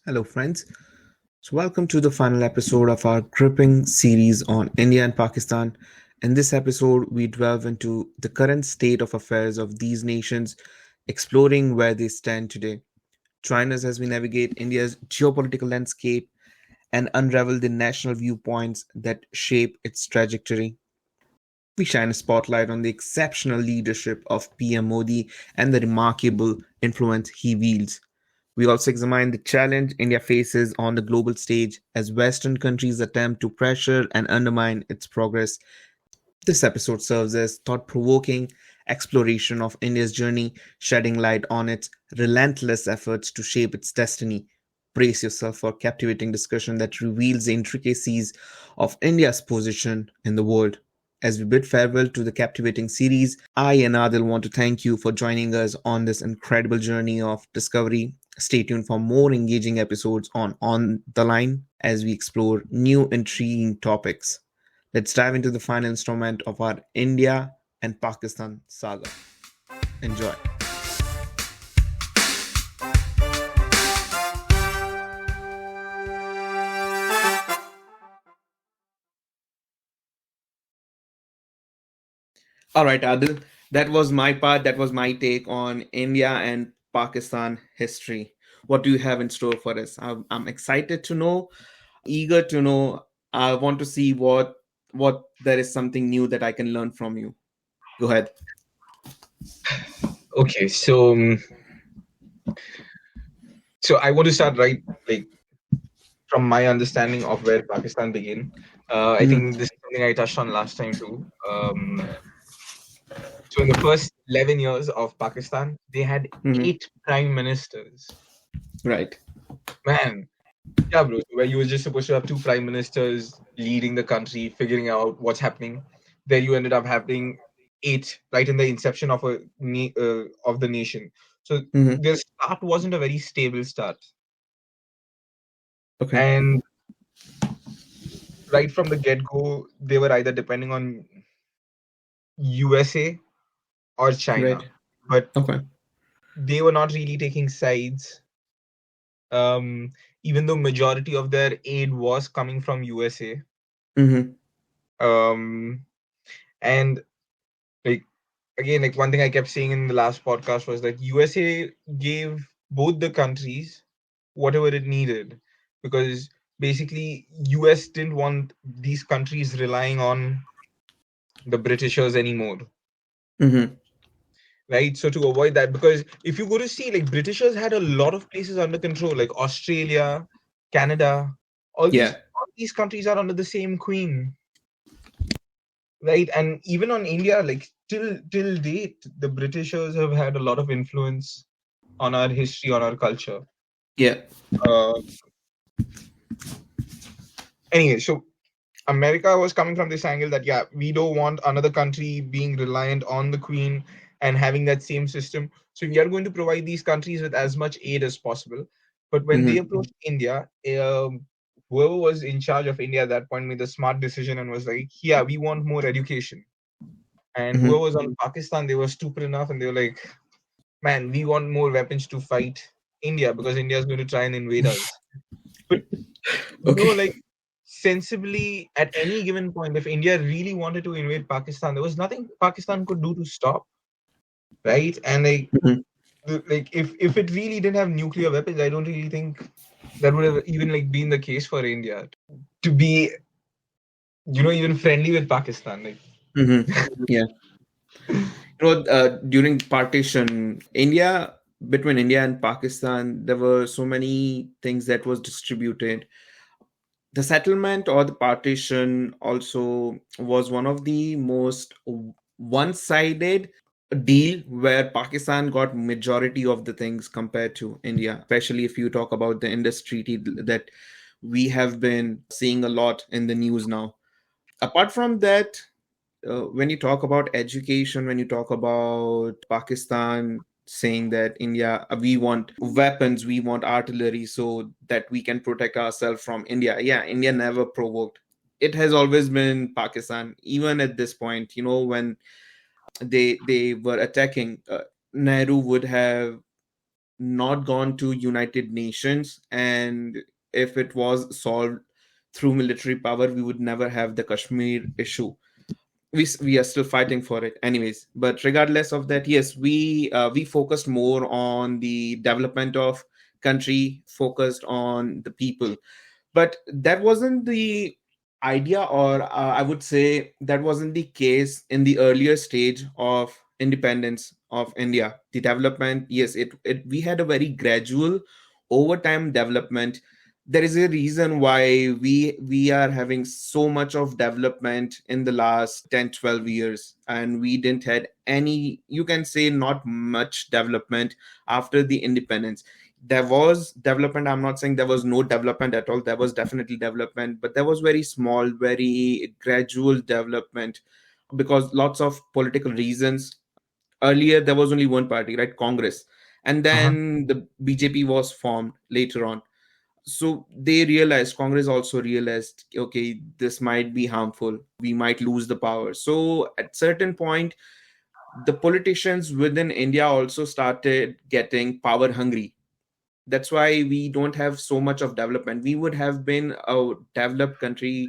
Hello, friends. So, welcome to the final episode of our gripping series on India and Pakistan. In this episode, we delve into the current state of affairs of these nations, exploring where they stand today. Join us as we navigate India's geopolitical landscape and unravel the national viewpoints that shape its trajectory. We shine a spotlight on the exceptional leadership of PM Modi and the remarkable influence he wields. We also examine the challenge India faces on the global stage as Western countries attempt to pressure and undermine its progress. This episode serves as thought provoking exploration of India's journey, shedding light on its relentless efforts to shape its destiny. Brace yourself for captivating discussion that reveals the intricacies of India's position in the world. As we bid farewell to the captivating series, I and Adil want to thank you for joining us on this incredible journey of discovery. Stay tuned for more engaging episodes on the Line as we explore new intriguing topics. Let's dive into the final installment of our India and Pakistan saga. Enjoy. All right, Adil. That was my part. That was my take on India and Pakistan history. What do you have in store for us? I'm excited to know, eager to know. I want to see what there is something new that I can learn from you. Go ahead. Okay, so I want to start right like from my understanding of where Pakistan began. I Mm-hmm. think this is something I touched on last time too. So in the first 11 years of Pakistan, they had Mm-hmm. 8 prime ministers. Right. Man, yeah, bro. So where you were just supposed to have 2 prime ministers leading the country, figuring out what's happening. There you ended up having eight right in the inception of of the nation. So Mm-hmm. their start wasn't a very stable start. Okay. And right from the get go, they were either depending on USA or Right. China, but Okay. they were not really taking sides. Um, Even though majority of their aid was coming from USA, Mm-hmm. um, and like again, like one thing I kept saying in the last podcast was that USA gave both the countries whatever it needed because basically US didn't want these countries relying on the Britishers anymore, Mm-hmm. right? So to avoid that, because if you go to see, like Britishers had a lot of places under control, like Australia, Canada, Yeah. all these countries are under the same queen, right? And even on India, like till date, the Britishers have had a lot of influence on our history, on our culture. Yeah. Uh, anyway, so America was coming from this angle that yeah, we don't want another country being reliant on the queen and having that same system. So we are going to provide these countries with as much aid as possible. But when they Mm-hmm. approached India, whoever was in charge of India at that point made a smart decision and was like, yeah, we want more education. And whoever Mm-hmm. was on Pakistan, they were stupid enough and they were like, man, we want more weapons to fight India because India is going to try and invade us. But Okay. like sensibly at any given point, if India really wanted to invade Pakistan, there was nothing Pakistan could do to stop, right? And Mm-hmm. like if it really didn't have nuclear weapons, I don't really think that would have even like been the case for India to be, even friendly with Pakistan. Like, Mm-hmm. Yeah. During partition, between India and Pakistan, there were so many things that was distributed. The settlement or the partition also was one of the most one-sided deal where Pakistan got majority of the things compared to India, especially if you talk about the Indus Treaty that we have been seeing a lot in the news now. Apart from that, when you talk about education, when you talk about Pakistan saying that India, we want weapons, we want artillery so that we can protect ourselves from India. Yeah, India never provoked. It has always been Pakistan, even at this point. When they were attacking, Nehru would have not gone to United Nations, and if it was solved through military power, we would never have the Kashmir issue. We are still fighting for it anyways, but regardless of that, yes, we focused more on the development of country, focused on the people. But that wasn't the idea, or I would say that wasn't the case in the earlier stage of independence of India. The development, yes, it we had a very gradual over time development. There is a reason why we are having so much of development in the last 10-12 years, and we didn't had any, you can say, not much development after the independence. There was development, I'm not saying there was no development at all, there was definitely development, but there was very small, very gradual development, because lots of political reasons. Earlier there was only one party, right, Congress, and Uh-huh. then the BJP was formed later on. So they realized, Congress also realized, okay, this might be harmful, we might lose the power. So at certain point, the politicians within India also started getting power hungry. That's why we don't have so much of development. We would have been a developed country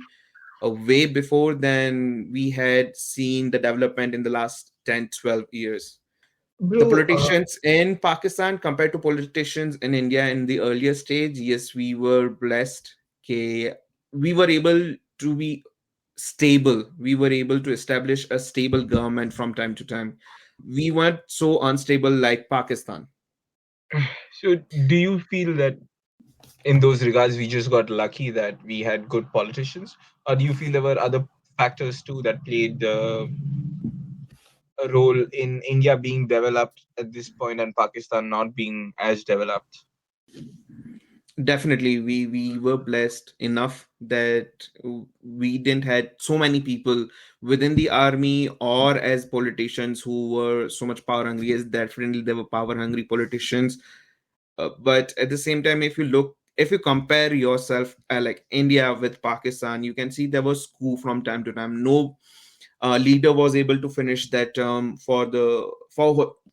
way before than we had seen the development in the last 10-12 years. The Bro, politicians in Pakistan compared to politicians in India in the earlier stage, yes, we were blessed. Okay, we were able to be stable. We were able to establish a stable government from time to time. We weren't so unstable like Pakistan. so do you feel that in those regards we just got lucky that we had good politicians, or do you feel there were other factors too that played a role in India being developed at this point and Pakistan not being as developed? Definitely, we were blessed enough that we didn't had so many people within the army or as politicians who were so much power hungry. Yes, definitely there were power hungry politicians, but at the same time, if you compare yourself, like India with Pakistan, you can see there was coup from time to time. No leader was able to finish that term for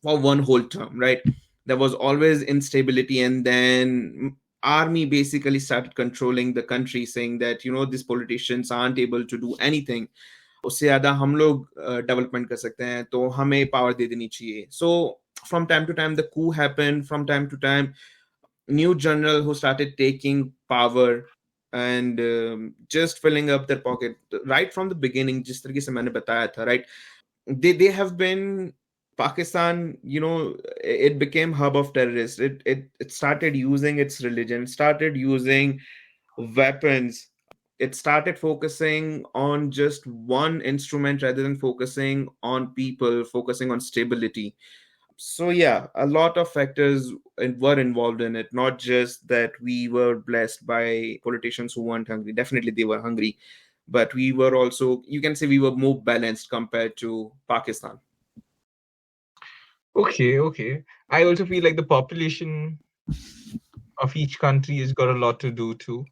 one whole term, right? There was always instability, and then army basically started controlling the country, saying that these politicians aren't able to do anything. उससे ज्यादा हम लोग development कर सकते हैं, तो हमें power दे देनी चाहिए. So from time to time the coup happened. From time to time, new general who started taking power and just filling up their pocket right from the beginning, जिस तरीके से मैंने बताया था, right? They have been Pakistan, it became hub of terrorists. It started using its religion, started using weapons. It started focusing on just one instrument rather than focusing on people, focusing on stability. So yeah, a lot of factors were involved in it, not just that we were blessed by politicians who weren't hungry. Definitely they were hungry, but we were also, you can say, we were more balanced compared to Pakistan. Okay, okay. I also feel like the population of each country has got a lot to do too.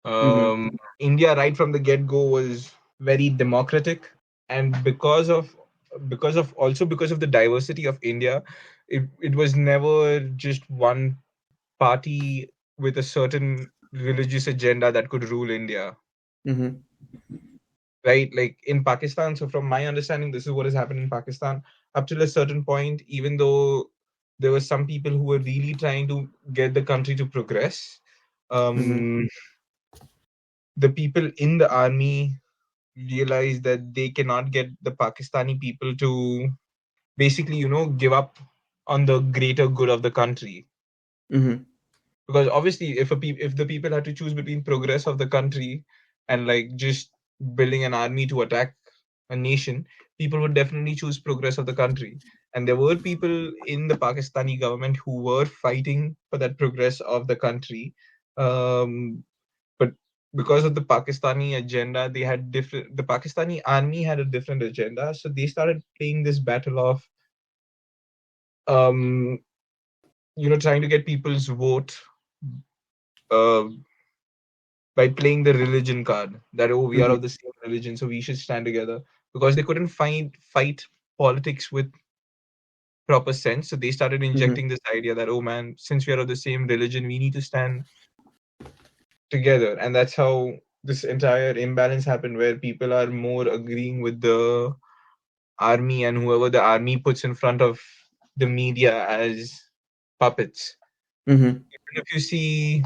Mm-hmm. India, right from the get-go, was very democratic, and because of the diversity of India, it was never just one party with a certain religious agenda that could rule India, Mm-hmm. right? Like in Pakistan. So, from my understanding, this is what has happened in Pakistan up till a certain point, even though there were some people who were really trying to get the country to progress. Mm-hmm. Um, the people in the army realized that they cannot get the Pakistani people to basically, give up on the greater good of the country. Mm-hmm. Because obviously, if the people had to choose between progress of the country and like just building an army to attack a nation, people would definitely choose progress of the country. And there were people in the Pakistani government who were fighting for that progress of the country. Um, but because of the Pakistani agenda, the Pakistani army had a different agenda. So they started playing this battle of, um, trying to get people's vote uh, by playing the religion card that, oh, we are Mm-hmm. of the same religion, so we should stand together, because they couldn't fight politics with proper sense. So they started Mm-hmm. injecting this idea that, oh man, since we are of the same religion, we need to stand together. And that's how this entire imbalance happened, where people are more agreeing with the army and whoever the army puts in front of the media as puppets. Mm-hmm. Even if you see,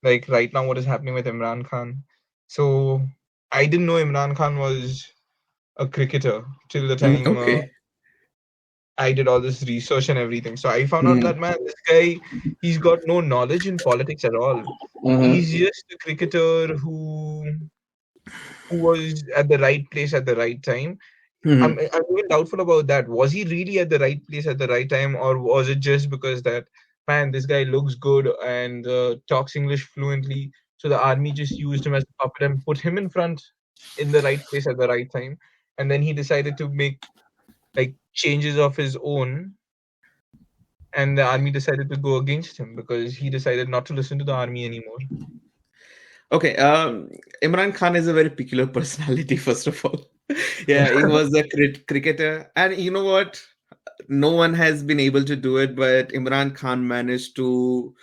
like right now, what is happening with Imran Khan. So I didn't know Imran Khan was a cricketer till the time Okay. I did all this research and everything. So I found out that, Mm-hmm. man, this guy, he's got no knowledge in politics at all. He's just a cricketer who was at the right place at the right time. Mm-hmm. I'm even doubtful about that. Was he really at the right place at the right time, or was it just because that, man, this guy looks good and talks English fluently, so the army just used him as a puppet and put him in front in the right place at the right time, and then he decided to make like changes of his own, and the army decided to go against him because he decided not to listen to the army anymore. Okay, Imran Khan is a very peculiar personality, first of all. Yeah, he was a cricketer. And you know what? No one has been able to do it, but Imran Khan managed to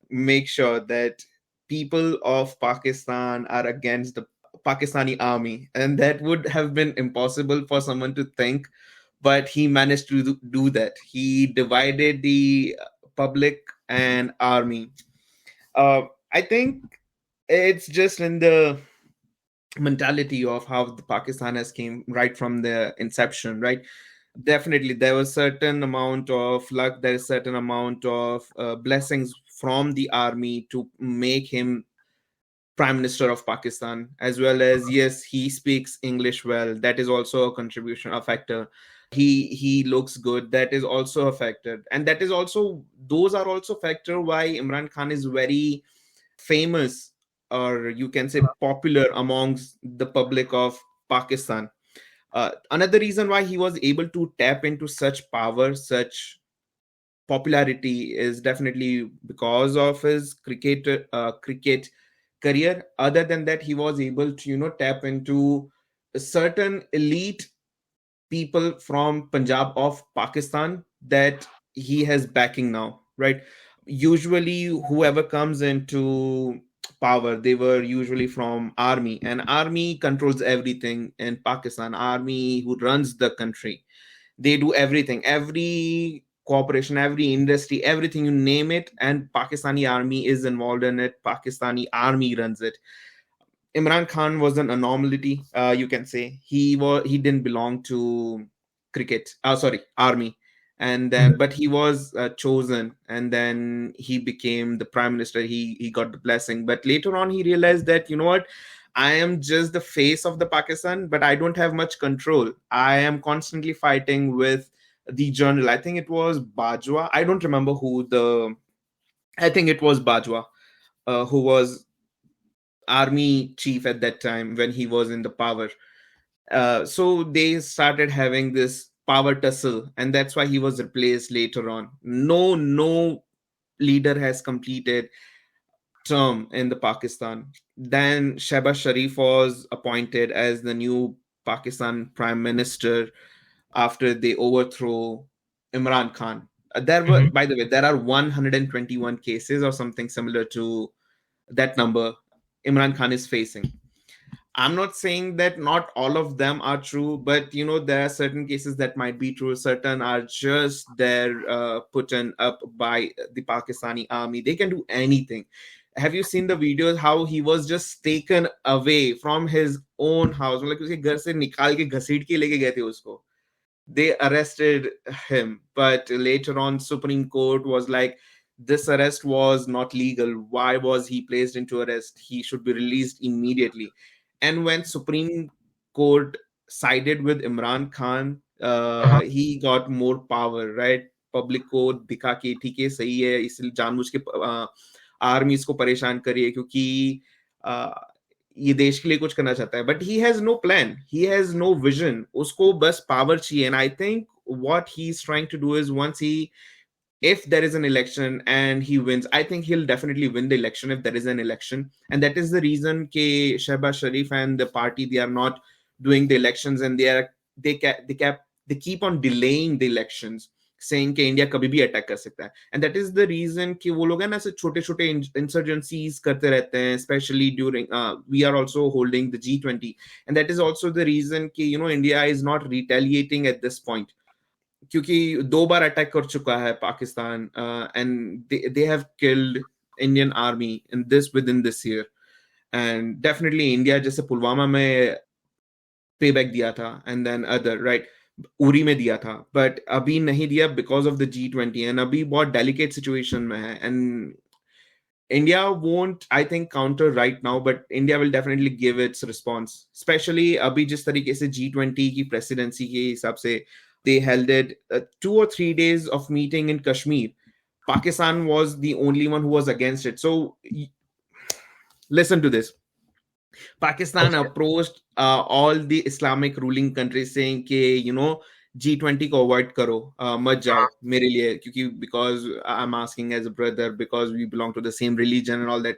make sure that people of Pakistan are against the Pakistani army. And that would have been impossible for someone to think, but he managed to do that. He divided the public and army. I think it's just in the mentality of how the Pakistan has came right from the inception, right? Definitely, there was certain amount of luck. There is certain amount of blessings from the army to make him Prime Minister of Pakistan, as well as yes, he speaks English well. That is also a contribution, a factor. He looks good. That is also a factor, and that is also those are also factor why Imran Khan is very famous, or you can say popular amongst the public of Pakistan. Another reason why he was able to tap into such power, such popularity, is definitely because of his cricket career. Other than that, he was able to tap into a certain elite people from Punjab of Pakistan that he has backing now, right? Usually, whoever comes into power, they were usually from army, and army controls everything in Pakistan. Army who runs the country, they do everything, every corporation, every industry, everything you name it, and Pakistani army is involved in it. Pakistani army runs it. Imran Khan was an anomaly, you can say. He didn't belong to cricket. Sorry, army, and then but he was chosen, and then he became the prime minister. He got the blessing, but later on he realized that what. I am just the face of the Pakistan, but I don't have much control. I am constantly fighting with the general. I think it was Bajwa. I don't remember who the. I think it was Bajwa, who was army chief at that time when he was in the power. So they started having this power tussle, and that's why he was replaced later on. No leader has completed term in the Pakistan. Then Shehbaz Sharif was appointed as the new Pakistan prime minister after they overthrow Imran Khan. There were, Mhm. by the way, there are 121 cases or something similar to that number Imran Khan is facing. I'm not saying that not all of them are true, but there are certain cases that might be true. Certain are just there, put in up by the Pakistani army. They can do anything. Have you seen the videos how he was just taken away from his own house? मतलब उसके घर से निकाल के घसीट के लेके गए थे उसको. They arrested him, but later on Supreme Court was like, this arrest was not legal. Why was he placed into arrest? He should be released immediately. And when Supreme Court sided with Imran Khan, Uh-huh. he got more power, right? Public को दिखा कि ठीक है सही है, इसलिए जानबूझ के आर्मी इसको परेशान करी है क्योंकि ये देश के लिए कुछ करना चाहता है, but he has no plan, he has no vision, उसको बस पावर चाहिए. And I think what he's trying to do is once he if there is an election and he wins, I think he'll definitely win the election if there is an election. And that is the reason ke Shehbaz Sharif and the party, they are not doing the elections, and they keep on delaying the elections. saying कि India कभी भी attack कर सकता है, and that is the reason कि वो लोग है ना ऐसे छोटे छोटे insurgencies करते रहते हैं, especially during we are also holding the G20, and that is also the reason कि India is not retaliating at this point, क्योंकि 2 बार अटैक कर चुका है Pakistan, and they have killed Indian army in this within this year, and definitely India जैसे पुलवामा में पे back दिया था, and then other right Uri में दिया था, बट अभी नहीं दिया because of the G20, and अभी बहुत डेलिकेट सिचुएशन में है, and India won't, I think, counter right now, but India will definitely give its response. Especially अभी जिस तरीके से G20 की presidency के हिसाब से they held it 2 or 3 days of meeting in Kashmir. Pakistan was the only one who was against it. So listen to this. Pakistan Okay. approached all the Islamic ruling countries saying कि G20 को avoid करो, मत जाओ मेरे लिए, क्योंकि because I'm asking as a brother, because we belong to the same religion and all that.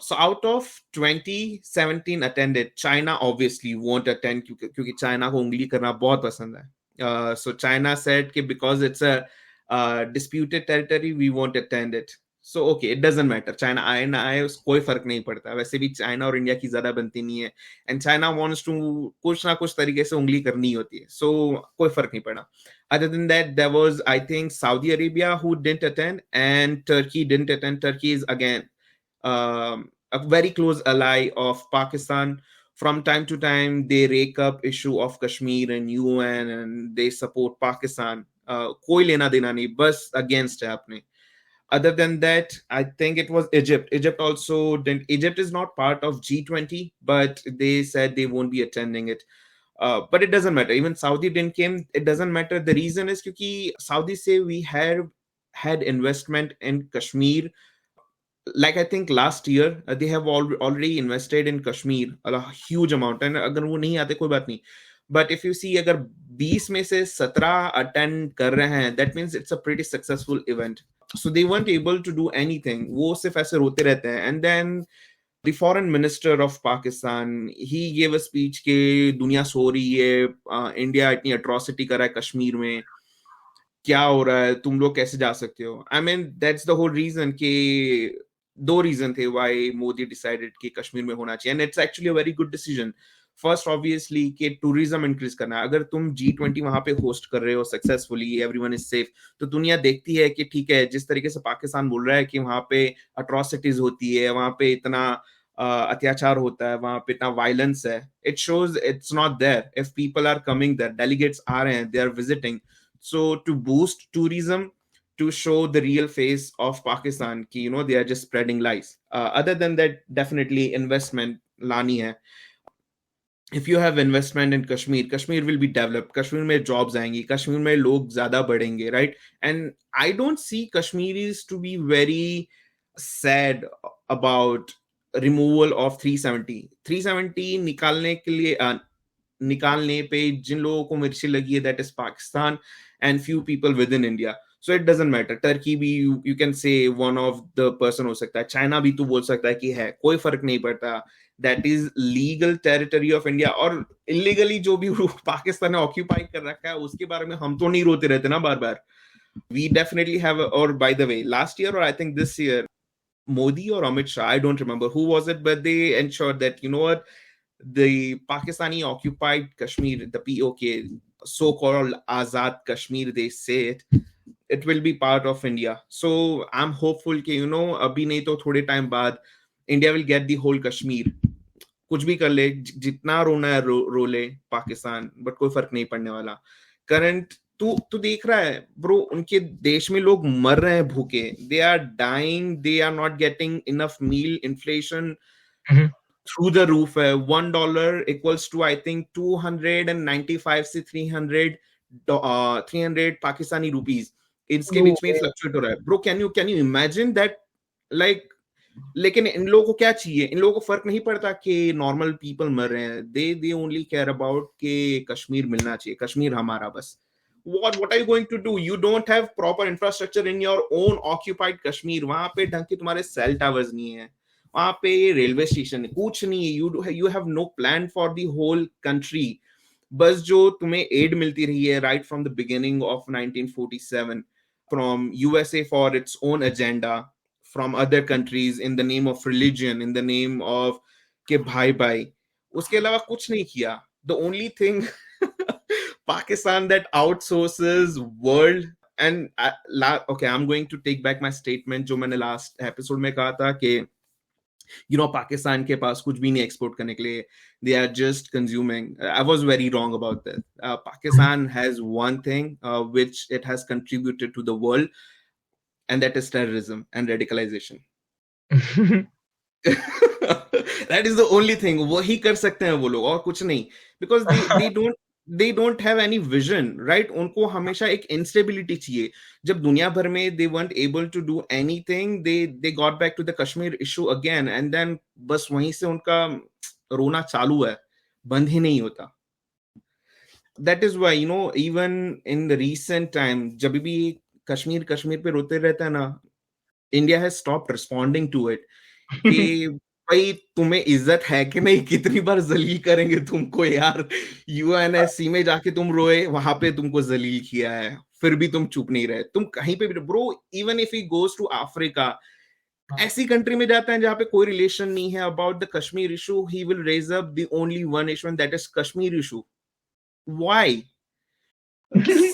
So out of 2017 attended, China obviously won't attend क्योंकि China को उंगली करना बहुत पसंद है. So China said कि because it's a disputed territory, we won't attend it. So okay, it doesn't matter. China आए ना आए कोई फर्क नहीं पड़ता. वैसे भी चाइना और इंडिया की ज्यादा बनती नहीं है, and China wants to कुछ ना कुछ तरीके से उंगली करनी होती है. So कोई फर्क नहीं पड़ा. Other than that, there was, I think, Saudi Arabia who didn't attend, and Turkey didn't attend. Turkey is again a very close ally of Pakistan. From time to time, they rake up issue of Kashmir and UN, and they support Pakistan. कोई लेना देना नहीं, बस against है अपने. Other than that, I think it was Egypt. Egypt also didn't. Egypt is not part of G20, but they said they won't be attending it. But it doesn't matter. Even Saudi didn't came. It doesn't matter. The reason is because Saudi say we had investment in Kashmir. Like I think last year they have already invested in Kashmir a huge amount. And अगर वो नहीं आते कोई बात नहीं. But if you see अगर 20 में से 17 attend कर रहे हैं, that means it's a pretty successful event. So they weren't able to do anything. वो सिर्फ ऐसे रोते रहते हैं. And then the foreign minister of Pakistan, he gave a speech कि दुनिया सो रही है, इंडिया इतनी atrocity कर रहा है कश्मीर में, क्या हो रहा है, तुम लोग कैसे जा सकते हो. I mean, that's the whole reason कि 2 रीजन थे why Modi decided कि कश्मीर में होना चाहिए, and it's actually a very good decision. First obviously कि टूरिज्म इंक्रीज करना है. अगर तुम G20 वहां पे होस्ट कर रहे हो सक्सेसफुली, एवरीवन इज सेफ, तो दुनिया देखती है कि ठीक है, जिस तरीके से पाकिस्तान बोल रहा है कि वहां पे अट्रॉसिटीज होती है, वहां पे इतना अत्याचार होता है, वहां पे इतना वायलेंस है, it shows it's not there. If people are coming there, delegates आ रहे हैं, they are visiting, so to boost tourism, to show the real face of Pakistan ki they are just spreading lies. Other than that, definitely investment lani hai. If you have investment in Kashmir will be developed. Kashmir mein jobs आएंगी, Kashmir में लोग ज़्यादा बढ़ेंगे, right? And I don't see Kashmiris to be very sad about removal of 370. 370 निकालने के लिए निकालने पे जिन लोगों को मिर्ची लगी है, that is Pakistan and few people within India. So it doesn't matter. Turkey भी you can say one of the person हो सकता है, China भी तू बोल सकता है कि है, कोई फर्क नहीं पड़ता. That is legal territory of India. और illegally जो भी पाकिस्तान ने ऑक्यूपाई कर रखा है, उसके बारे में हम तो नहीं रोते रहते ना बार बार. We definitely have, or by the way, last year or I think this year, Modi or Amit Shah, I don't remember who was it, but they ensured that, you know what, the Pakistani occupied Kashmir, the POK, so-called Azad Kashmir, they say it will be part of India. So I'm hopeful कि अभी नहीं तो थोड़े time बाद India will get the whole Kashmir. कुछ भी कर ले, जितना रोना है रो ले पाकिस्तान, बट कोई फर्क नहीं पड़ने वाला. करंट तू देख रहा है ब्रो, उनके देश में लोग मर रहे हैं भूखे. They are dying, they are not getting enough meal. Inflation through the roof है. $1 equals to I think 295 से 300 पाकिस्तानी रुपीस. इसके बीच में फ्लक्चुएट हो रहा है. Bro, can you imagine that? Like, लेकिन इन लोगों को क्या चाहिए? इन लोगों को फर्क नहीं पड़ता कि नॉर्मल पीपल मर रहे हैं. दे ओनली केयर अबाउट कि कश्मीर मिलना चाहिए, कश्मीर हमारा बस. What are you going to do? You don't have proper infrastructure in your own occupied Kashmir. वहां पे ढंग के तुम्हारे सेल टावर्स नहीं है, वहां पे रेलवे स्टेशन कुछ नहीं है. You have no plan for the whole country. बस जो तुम्हें एड मिलती रही है right from the beginning of 1947 from USA for its own agenda, from other countries in the name of religion, in the name of के भाई भाई, उसके अलावा कुछ नहीं किया. The only thing Pakistan that outsources world and okay, I'm going to take back my statement जो मैंने last episode में कहा था कि पाकिस्तान के पास कुछ भी नहीं एक्सपोर्ट करने के लिए, they are just consuming. I was very wrong about that. Pakistan has one thing which it has contributed to the world, and that is terrorism and radicalization. That is the only thing. वही कर सकते हैं वो लोग और कुछ नहीं, because they don't have any vision, right? उनको हमेशा एक instability चाहिए. जब दुनिया भर में they weren't able to do anything, they got back to the Kashmir issue again, and then बस वहीं से उनका रोना चालू है, बंद ही नहीं होता. That is why even in the recent time जब भी कश्मीर कश्मीर पे रोते रहता है ना, India has stopped responding to it. कि भाई तुम्हें इज्जत है कि नहीं, कितनी बार जलील करेंगे तुमको यार. यूएनएससी में जाके तुम रोए, वहां पे तुमको जलील किया है, फिर भी तुम चुप नहीं रहे. तुम कहीं पे भी bro, even if he goes to Africa, ऐसी कंट्री में जाता है जहां पे कोई रिलेशन नहीं है about the Kashmir issue, he will raise up the only one issue and that is Kashmir issue. Why?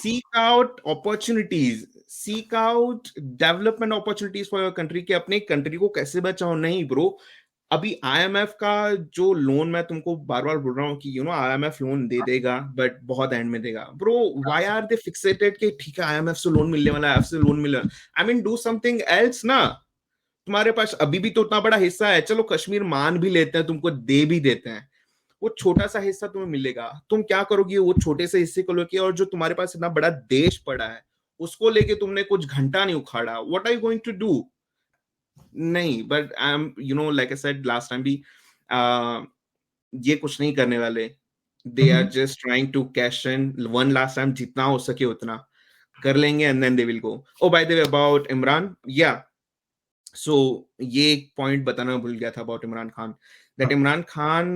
Seek out opportunities, seek out development opportunities for your country कि अपने कंट्री को कैसे बचाओ. नहीं ब्रो, अभी आईएमएफ का जो लोन, मैं तुमको बार बार बोल रहा हूँ कि आईएमएफ लोन दे देगा बट बहुत एंड में देगा. Bro why are they fixated कि ठीक है आईएमएफ से लोन मिलने वाला है, आईएमएफ से लोन मिल रहा है. I mean do something else ना. तुम्हारे पास अभी भी तो उतना बड़ा हिस्सा है, चलो कश्मीर मान भी लेते हैं, तुमको दे भी देते हैं, वो छोटा सा हिस्सा तुम्हें मिलेगा. तुम क्या करोगे वो छोटे से हिस्से को लेके? और जो तुम्हारे पास इतना बड़ा देश पड़ा है उसको लेके तुमने कुछ घंटा नहीं उखाड़ा. What are you going to do? नहीं. But I am like I said last time भी, ये कुछ नहीं करने वाले. They are just trying to cash in one last time, जितना हो सके उतना कर लेंगे and then they will go. Oh by the way about Imran, yeah so ये एक पॉइंट बताना भूल गया था about Imran Khan, that Imran Khan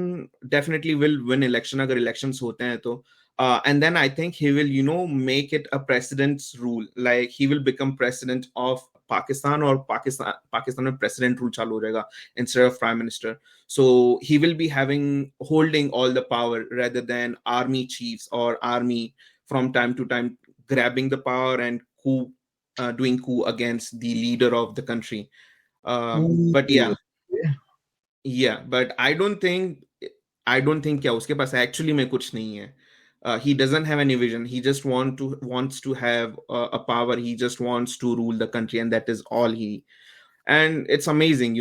definitely will win election अगर elections होते हैं तो, and then I think he will make it a president's rule, like he will become president of Pakistan, or Pakistan में president rule चालू हो जाएगा instead of prime minister. So he will be holding all the power rather than army chiefs or army from time to time grabbing the power and doing coup against the leader of the country. But but I don't think क्या उसके पास actually में कुछ नहीं है. He doesn't have any vision. He just wants to have a power. He just wants to rule the country, and that is all he. And it's amazing,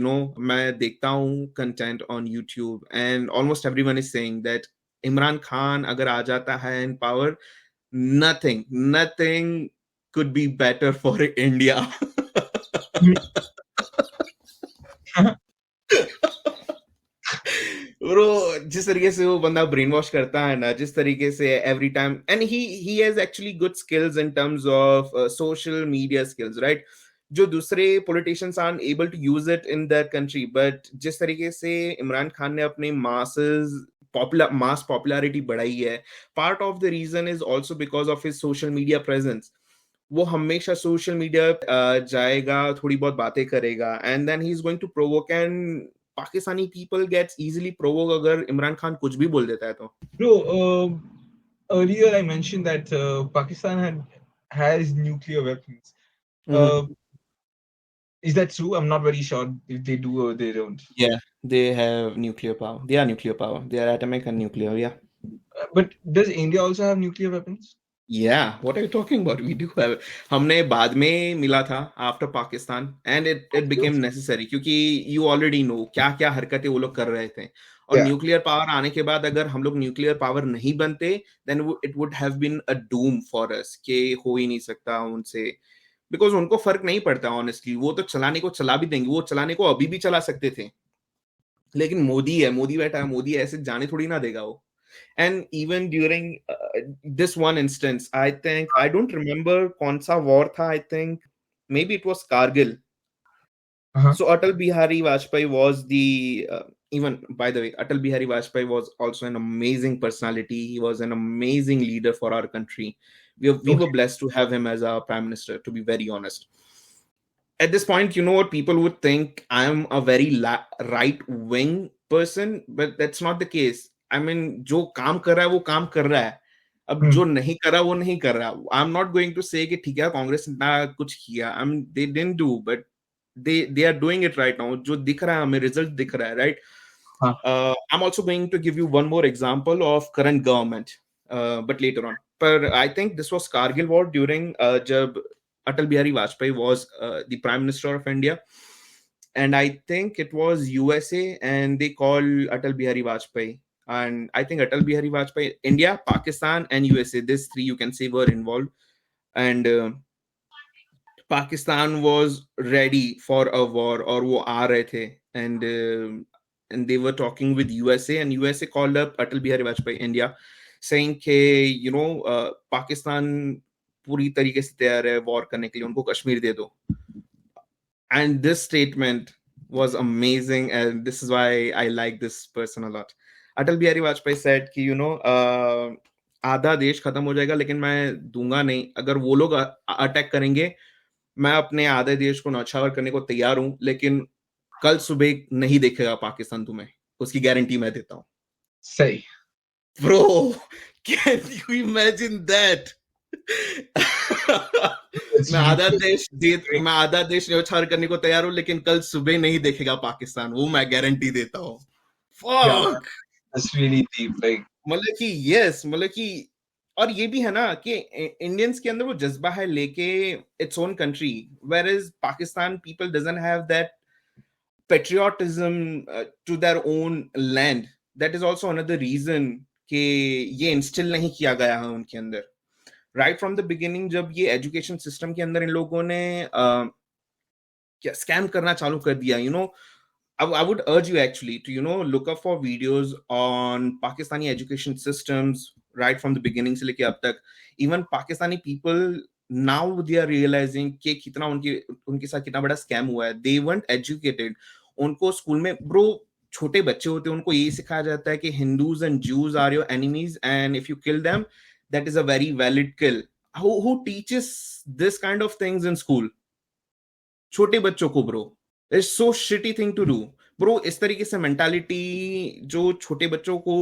मैं देखता हूँ content on YouTube, and almost everyone is saying that Imran Khan अगर आ जाता है in power, nothing could be better for India. Bro जिस तरीके से वो बंदा ब्रेन वॉश करता है ना, जिस तरीके से every time, and he has actually good skills in terms of social media skills, right, जो दूसरे politicians are able to use it in their country. But जिस तरीके से इमरान खान ने अपने मास पॉपुलैरिटी बढ़ाई है, part of the reason is also because of his social media presence. वो हमेशा सोशल मीडिया जाएगा, थोड़ी बहुत बातें करेगा, and then he is going to provoke, and Pakistani people gets easily provoked अगर इमरान खान कुछ भी बोल देता है तो. Bro, earlier I mentioned that Pakistan has nuclear weapons. Is that true? I'm not very sure if they do or they don't. Yeah, they have nuclear power. They are nuclear power. They are atomic and nuclear, yeah. But does India also have nuclear weapons? Yeah, what are you talking about? We do have. हमने बाद में मिला था after Pakistan, and it became necessary क्योंकि you already know क्या क्या हरकतें वो लोग कर रहे थे. और न्यूक्लियर पावर आने के बाद अगर हम लोग न्यूक्लियर पावर नहीं बनते, then it would have been a doom for us कि हो ही नहीं सकता उनसे, because उनको फर्क नहीं पड़ता honestly. वो तो चलाने को चला भी देंगे, वो चलाने को अभी भी चला सकते थे, लेकिन मोदी है, मोदी बैठा है, मोदी ऐसे जाने थोड़ी ना देगा वो. And even during this one instance, I think, I don't remember कौन सा war था, I think maybe it was Kargil. Uh-huh. So Atal Bihari Vajpayee was the even by the way, Atal Bihari Vajpayee was also an amazing personality. He was an amazing leader for our country. We were Okay. blessed to have him as our prime minister. To be very honest, at this point, you know what, people would think I'm a very right wing person, but that's not the case. I mean, जो काम कर रहा है वो काम कर रहा है. अब Hmm. जो नहीं कर रहा वो नहीं कर रहा. I'm not going to say कि ठीक है कांग्रेस ने कुछ किया. They didn't do, but they are doing it right now. जो दिख रहा है हमें रिजल्ट दिख रहा है, right? Huh. I'm also going to give you one more example of current government, but later on. But I think this was Kargil war during जब Atal Bihari Vajpayee was the Prime Minister of India. And I think it was USA and they call Atal Bihari Vajpayee. And I think Atal Bihari Vajpayee, India, Pakistan, and USA, these three you can say were involved. And Pakistan was ready for a war, or वो आ रहे थे. And they were talking with USA, and USA called up Atal Bihari Vajpayee, India, saying कि Pakistan पूरी तरीके से तैयार है war करने के लिए, उनको कश्मीर दे दो. And this statement was amazing, and this is why I like this person a lot. Atal Bihari Vajpayee said कि आधा देश खत्म हो जाएगा लेकिन मैं दूंगा नहीं. अगर वो लोग अटैक करेंगे, मैं अपने आधे देश को नौछावर करने को तैयार हूं, लेकिन कल सुबह नहीं देखेगा पाकिस्तान तुम्हें. उसकी गारंटी मैं देता हूं. सही. Bro, can you imagine that? It's मैं आधा really देश great. मैं आधा देश न्यौछावर करने को तैयार हूं, लेकिन कल सुबह नहीं देखेगा पाकिस्तान. वो मैं गारंटी देता हूं. Yeah, man. Fuck. That's really deep. Like, मतलब कि यस, मतलब कि और ये भी है ना कि इंडियंस के अंदर वो जज्बा है लेके it's own country, where is Pakistan people doesn't have that patriotism to their own land. That is also another reason कि ये इंस्टिल नहीं किया गया है उनके अंदर. राइट फ्रॉम द बिगिनिंग, जब ये एजुकेशन सिस्टम के अंदर इन लोगों ने क्या स्कैम करना चालू कर दिया, I would urge you actually to look up for videos on Pakistani education systems right from the beginning से लेके अब तक. Even Pakistani people now they are realizing कि कितना उनके साथ कितना बड़ा स्कैम हुआ है. They weren't educated. उनको स्कूल में ब्रो छोटे बच्चे होते हैं, उनको ये सिखाया जाता है कि Hindus and Jews are your enemies, and if you kill them, that is a very valid kill. Who teaches this kind of things in school? छोटे बच्चों को bro. It's so shitty thing to do bro. इस तरीके से mentality जो छोटे बच्चों को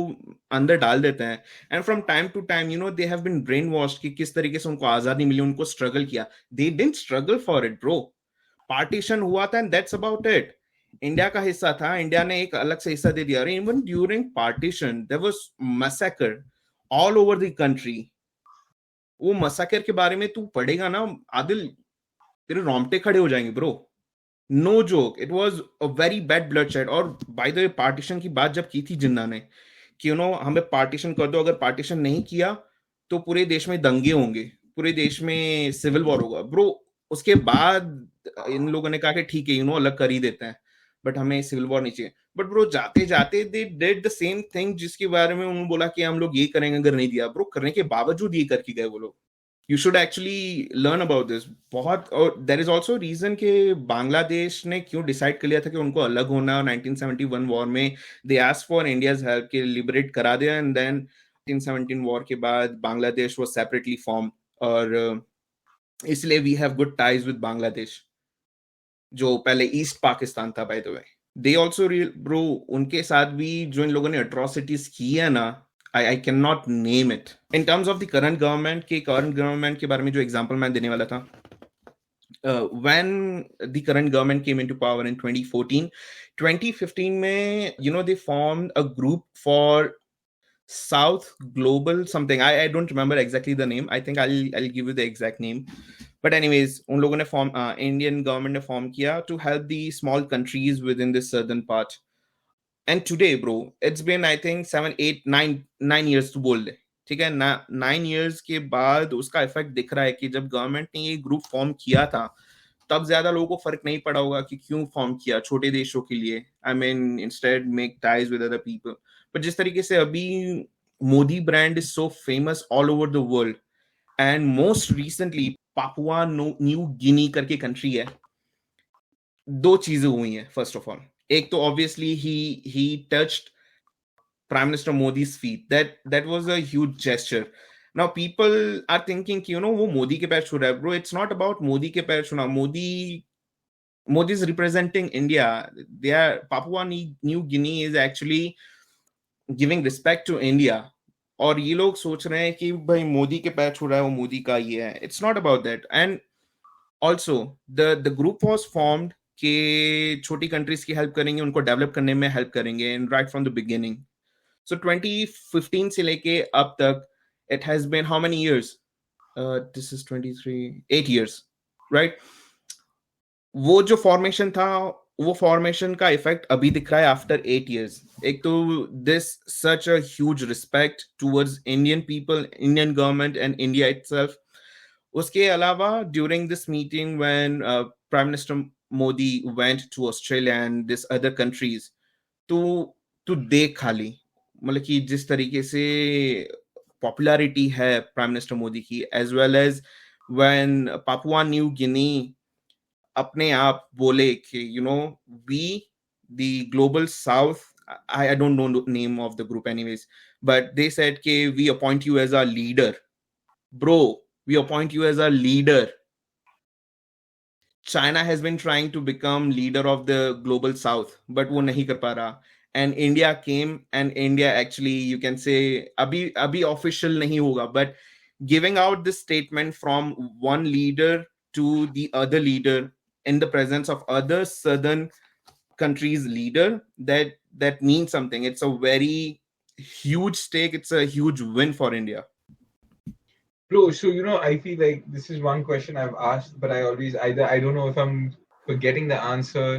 अंदर डाल देते हैं, and from time to time they have been brainwashed कि किस तरीके से उनको आजादी मिली, उनको स्ट्रगल किया. They didn't struggle for it bro. Partition हुआ था and that's about it. India का हिस्सा था, इंडिया ने एक अलग से हिस्सा दे दिया. Even during partition there was massacre all over the country. वो मैसेकर के बारे में तू पढ़ेगा ना आदिल, तेरे रोंगटे खड़े हो जाएंगे bro. No joke, it was a very bad bloodshed. और बाय द वे पार्टीशन की बात जब की थी जिन्ना ने कि हमें पार्टीशन कर दो, अगर पार्टीशन नहीं किया तो पूरे देश में दंगे होंगे, पूरे देश में सिविल वॉर होगा ब्रो. उसके बाद इन लोगों ने कहा कि ठीक है अलग कर ही देते हैं, बट हमें सिविल वॉर नहीं चाहिए. बट ब्रो जाते जाते they did the same thing जिसके बारे में उन्होंने बोला कि हम लोग ये करेंगे, अगर नहीं दिया ब्रो, करने के बावजूद ये करके गए वो लोग. You should actually learn about this. बहुत. और there is also reason कि बांग्लादेश ने क्यों डिसाइड कर लिया था कि उनको अलग होना 1971 वॉर में. they asked for India's help कि लिबरेट करा दिया, and then 1917 वॉर के बाद बांग्लादेश was separately formed. और इसलिए we have good ties with Bangladesh, जो पहले ईस्ट पाकिस्तान था by the way. They also bro, उनके साथ भी जो इन लोगों ने atrocities की है ना, I cannot name it. In terms of the current government के बारे में जो example मैं देने वाला था, when the current government came into power in 2015 में, they formed a group for South Global something. I don't remember exactly the name. I think I'll give you the exact name. But anyways, उन लोगों ने Indian government ने form किया to help the small countries within this southern part. And today bro, it's been I think 7 8 9 years to बोल दे, ठीक है ना. 9 years के बाद उसका इफेक्ट दिख रहा है कि जब गवर्नमेंट ने ये ग्रुप फॉर्म किया था तब ज्यादा लोगों को फर्क नहीं पड़ा होगा कि क्यों फॉर्म किया छोटे देशों के लिए. I mean instead make ties with other people. But जिस तरीके से अभी Modi brand is so famous all over the world, and most recently Papua New गिनी करके कंट्री है, दो चीजें हुई हैं फर्स्ट ऑफ ऑल. एक तो obviously he touched Prime Minister Modi's feet. That was a huge gesture. Now people are thinking, वो मोदी के पैर छू रहा है. Bro, it's not about Modi के पैर छूना. Modi is representing India. They are Papua New Guinea is actually giving respect to India. और ये लोग सोच रहे हैं कि भाई मोदी के पैर छू रहा है वो मोदी का ये है. It's not about that. And also the group was formed कि छोटी कंट्रीज की हेल्प करेंगे, उनको डेवलप करने में हेल्प करेंगे, and right from the beginning. So 2015 से लेके अब तक it has been how many years? This is 23, 8 years, right? वो जो फॉर्मेशन था वो फॉर्मेशन का इफेक्ट अभी दिख रहा है आफ्टर 8 years. एक तो this such a huge respect towards Indian people, Indian government and India itself. उसके अलावा during this meeting when prime minister Modi went to Australia and this other countries, तो तू देख खाली, मतलब कि जिस तरीके से पॉपुलैरिटी है प्राइम मिनिस्टर मोदी की, as well as when Papua New Guinea अपने आप बोले कि we the global south, I don't know the name of the group anyways, but they said कि we appoint you as our leader. Bro, we appoint you as our leader. China has been trying to become leader of the global south, but वो नहीं कर पा रहा. And India came, and India actually, you can say, अभी official नहीं होगा, but giving out this statement from one leader to the other leader in the presence of other southern countries leader, that means something. It's a very huge stake. It's a huge win for India. Bro, so I feel like this is one question I've asked, but I always either I don't know if I'm forgetting the answer.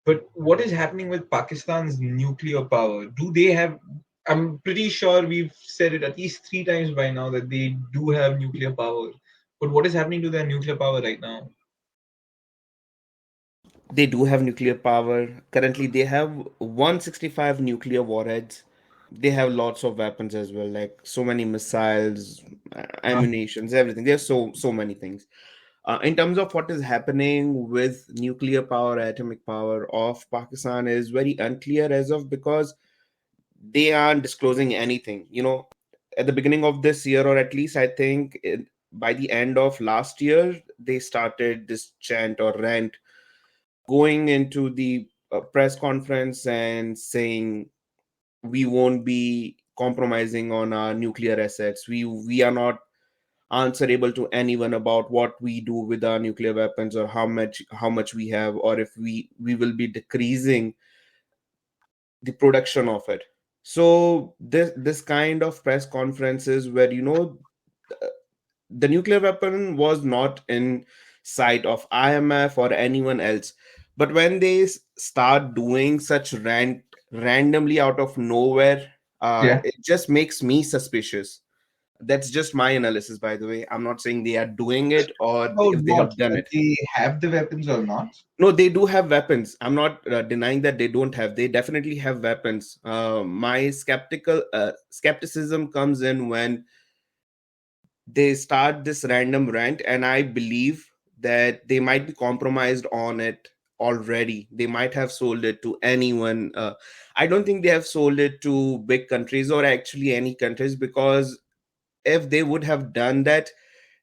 But what is happening with Pakistan's nuclear power? Do they have? I'm pretty sure we've said it at least 3 times by now that they do have nuclear power. But what is happening to their nuclear power right now? They do have nuclear power. Currently, they have 165 nuclear warheads. They have lots of weapons as well, like so many missiles, ammunitions, everything. There's so many things. In terms of what is happening with nuclear power, atomic power of Pakistan is very unclear as of, because they aren't disclosing anything. At the beginning of this year, or at least I think by the end of last year, they started this chant or rant going into the press conference and saying we won't be compromising on our nuclear assets. We are not answerable to anyone about what we do with our nuclear weapons, or how much we have, or if we will be decreasing the production of it. So this kind of press conferences where the nuclear weapon was not in sight of IMF or anyone else. But when they start doing such randomly out of nowhere, Yeah. it just makes me suspicious. That's just my analysis, by the way. I'm not saying they are doing it or About if they what? have done That it. they have the weapons or not? No, they do have weapons. I'm not denying that they don't have. They definitely have weapons. My skepticism comes in when they start this random rant, and I believe that they might be compromised on it already. They might have sold it to anyone. I don't think they have sold it to big countries or actually any countries, because if they would have done that,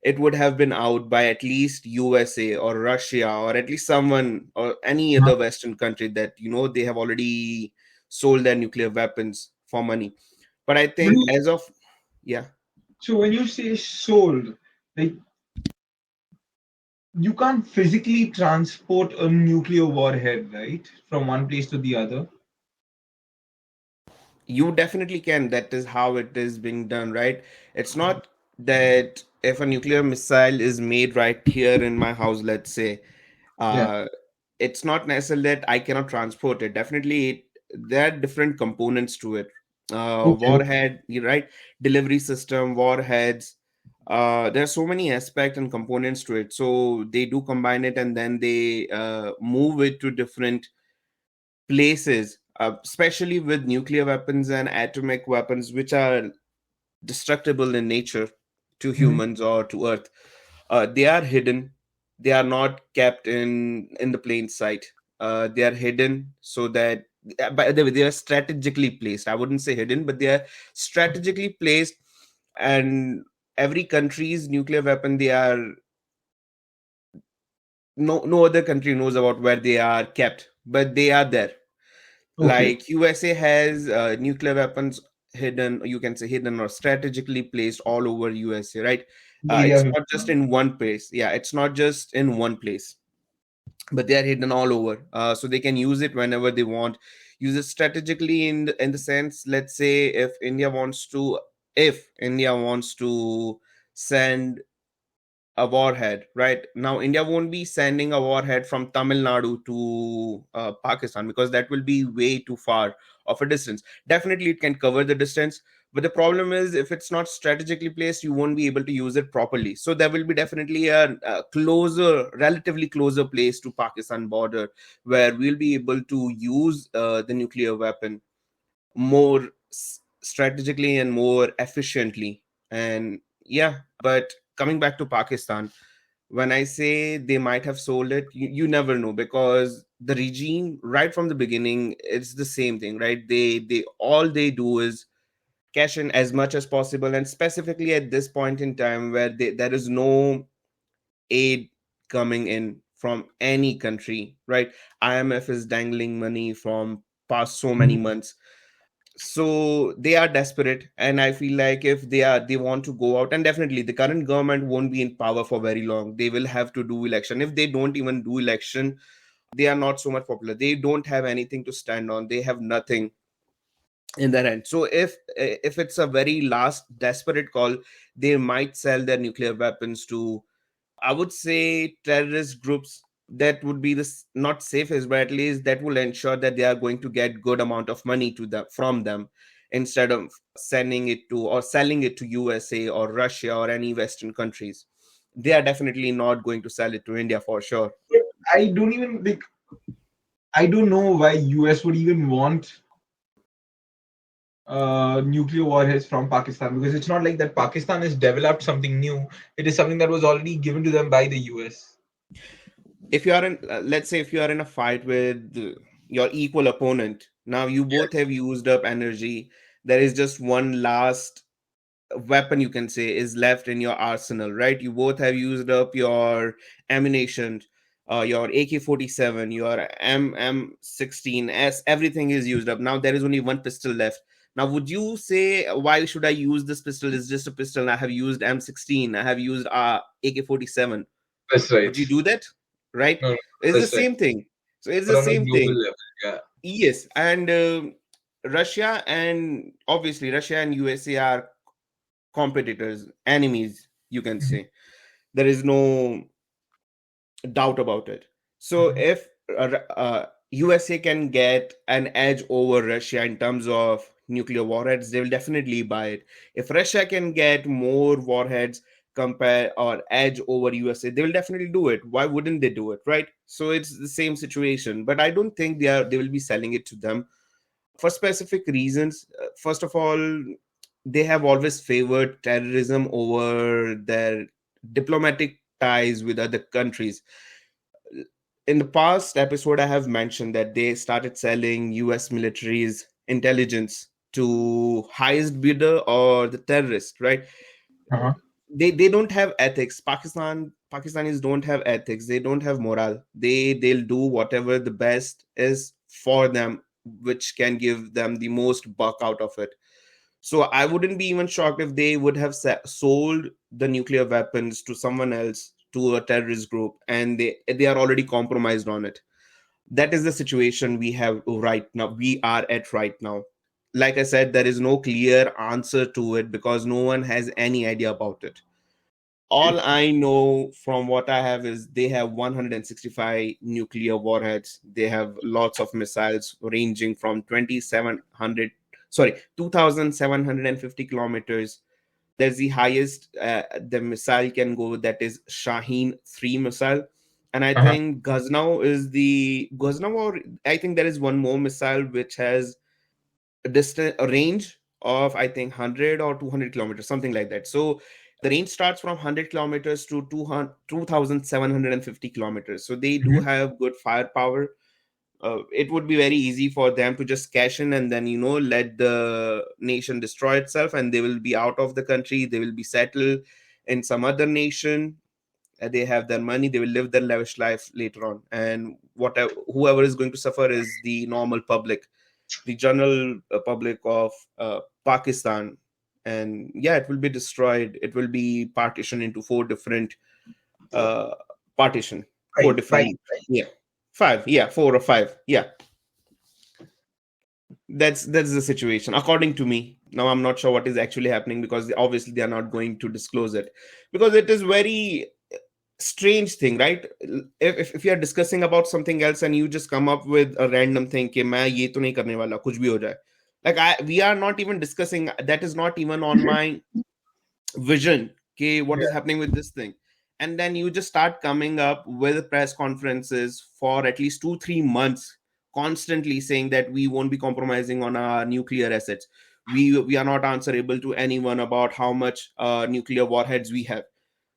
it would have been out by at least USA or Russia, or at least someone or any other Western country that they have already sold their nuclear weapons for money. But I When think you, as of, yeah. so when you say sold, like you can't physically transport a nuclear warhead, right, from one place to the other. You definitely can. That is how it is being done, right? It's not that if a nuclear missile is made right here in my house, let's say, Yeah. uh, it's not necessarily that I cannot transport it. Definitely, there are different components to it. Okay. Warhead, you're right? Delivery system, warheads. There are so many aspects and components to it. So they do combine it, and then they move it to different places, especially with nuclear weapons and atomic weapons, which are destructible in nature to Mhm. humans or to Earth. They are hidden. They are not kept in the plain sight. They are hidden so that, by the way, they are strategically placed. I wouldn't say hidden, but they are strategically placed. And every country's nuclear weapon, they are, no other country knows about where they are kept, but they are there. Okay. Like USA has nuclear weapons hidden, you can say hidden or strategically placed all over USA, right? Media It's will not just come. in one place. Yeah, it's not just in one place, but they are hidden all over. So they can use it whenever they want. Use it strategically in the sense, let's say if India wants to send a warhead. Right now, India won't be sending a warhead from Tamil Nadu to Pakistan, because that will be way too far of a distance. Definitely, it can cover the distance, but the problem is if it's not strategically placed, you won't be able to use it properly. So there will be definitely a closer, relatively closer place to Pakistan border where we'll be able to use the nuclear weapon more strategically and more efficiently. And yeah, but coming back to Pakistan, when I say they might have sold it, you never know, because the regime right from the beginning, it's the same thing, right? They all they do is cash in as much as possible, and specifically at this point in time where there is no aid coming in from any country, right? IMF is dangling money from past so many Mhm. months. So they are desperate, and I feel like if they want to go out, and definitely the current government won't be in power for very long. They will have to do election. If they don't even do election, they are not so much popular. They don't have anything to stand on. They have nothing in their hand. So if it's a very last desperate call, they might sell their nuclear weapons to, I would say, terrorist groups. That would be not safest, but at least that will ensure that they are going to get good amount of money to them from them, instead of sending it to or selling it to USA or Russia or any Western countries. They are definitely not going to sell it to India for sure. But I don't even like. I don't know why US would even want nuclear warheads from Pakistan, because it's not like that Pakistan has developed something new. It is something that was already given to them by the US. If you are in, let's say, if you are in a fight with your equal opponent, now you both have used up energy. There is just one last weapon, you can say, is left in your arsenal, right? You both have used up your ammunition, your AK-47, your M16S, everything is used up. Now there is only one pistol left. Now, would you say, why should I use this pistol? It's just a pistol. I have used M16. I have used AK-47. That's Would right. you do that? Right? No, no, It's the that's right. same thing. So it's But the on a same global thing. level, yeah. Yes, and Russia and obviously Russia and USA are competitors, enemies, you can Mhm. say. There is no doubt about it. So Mhm. if USA can get an edge over Russia in terms of nuclear warheads, they will definitely buy it. If Russia can get more warheads compare or edge over USA, they will definitely do it. Why wouldn't they do it, right? So it's the same situation, but I don't think they will be selling it to them for specific reasons. First of all, they have always favored terrorism over their diplomatic ties with other countries. In the past episode, I have mentioned that they started selling US military's intelligence to highest bidder or the terrorist, right? Uh-huh. They don't have ethics. Pakistanis don't have ethics. They don't have morale. They'll do whatever the best is for them, which can give them the most buck out of it. So I wouldn't be even shocked if they would have sold the nuclear weapons to someone else, to a terrorist group, and they are already compromised on it. That is the situation we have right now. We are at right now. Like I said, there is no clear answer to it because no one has any idea about it. All I know from what I have is they have 165 nuclear warheads. They have lots of missiles ranging from 2,750 kilometers. There's the highest the missile can go, that is Shaheen 3 missile. And I Uh-huh. think Ghaznav, or I think there is one more missile which has a range of, I think, 100 or 200 kilometers, something like that. So the range starts from 100 kilometers to 2,750 kilometers. So they do Mhm. have good firepower. it would be very easy for them to just cash in and then let the nation destroy itself, and they will be out of the country. They will be settled in some other nation. They have their money. They will live their lavish life later on, and whatever whoever is going to suffer is the normal public, the general public of Pakistan. And yeah, it will be destroyed. It will be partitioned into four different Four, uh, partition, four five, different, yeah, five, yeah, four or five, yeah. That's the situation according to me. Now I'm not sure what is actually happening, because obviously they are not going to disclose it, because it is very strange thing, right? If you are discussing about something else and you just come up with a random thing कि मैं ये तो नहीं करने वाला, कुछ भी हो जाए. Like we are not even discussing, that is not even on my vision, okay, what is yeah, happening with this thing. And then you just start coming up with press conferences for at least 2-3 months, constantly saying that we won't be compromising on our nuclear assets. We are not answerable to anyone about how much nuclear warheads we have.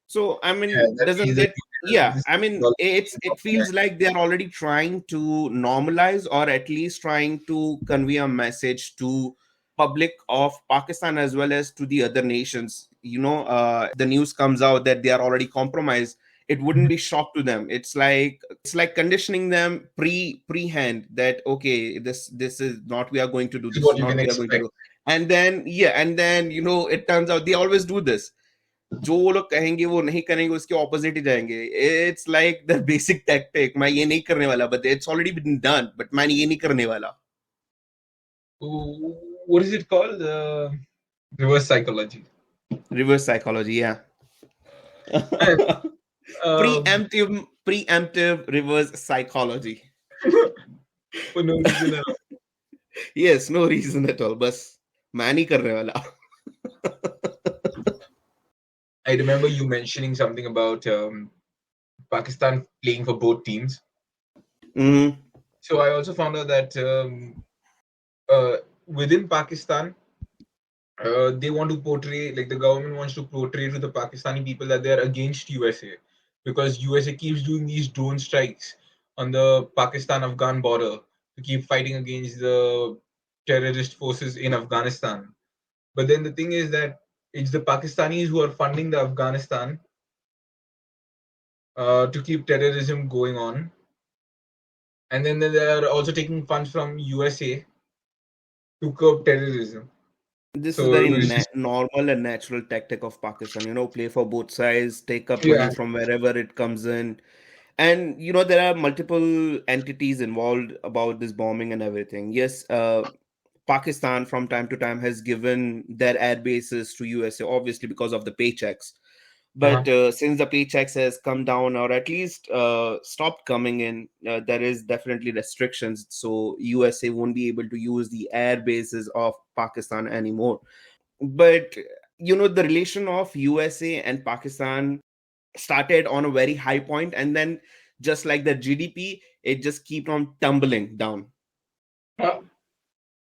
So I yeah, mean, that doesn't means that it? Yeah, I mean, all it feels like they're already trying to normalize, or at least trying to convey a message to public of Pakistan as well as to the other nations. If the news comes out that they are already compromised, it wouldn't be shock to them. It's like conditioning them prehand that okay, this is not we are going to do. this is This is what you not can we are going to expect. do. And then yeah, and then it turns out they always do this. जो वो लोग कहेंगे वो नहीं करेंगे, उसके opposite ही जाएंगे. It's like the basic tactic, मैं ये नहीं करने वाला, but it's already been done, but मैं ये नहीं करने वाला. What is it called? Reverse psychology. Reverse psychology, yeah. And, um, Preemptive reverse psychology. for no reason at all. Yes, no reason at all, बस मैं नहीं करने वाला. I remember you mentioning something about Pakistan playing for both teams. Mm, So I also found out that uh, within Pakistan, they want to portray, like the government wants to portray to the Pakistani people that they are against USA, because USA keeps doing these drone strikes on the Pakistan-Afghan border to keep fighting against the terrorist forces in Afghanistan. But then the thing is that it's the Pakistanis who are funding the Afghanistan to keep terrorism going on, and then they are also taking funds from USA to curb terrorism. this is So very it's just, normal and natural tactic of Pakistan. Play for both sides, take up money yeah, from wherever it comes in. And there are multiple entities involved about this bombing and everything. Yes, Pakistan from time to time has given their air bases to USA, obviously because of the paychecks. uh-huh. But since the paychecks has come down, or at least stopped coming in, there is definitely restrictions. So USA won't be able to use the air bases of Pakistan anymore. But the relation of USA and Pakistan started on a very high point, and then just like the GDP, it just keep on tumbling down.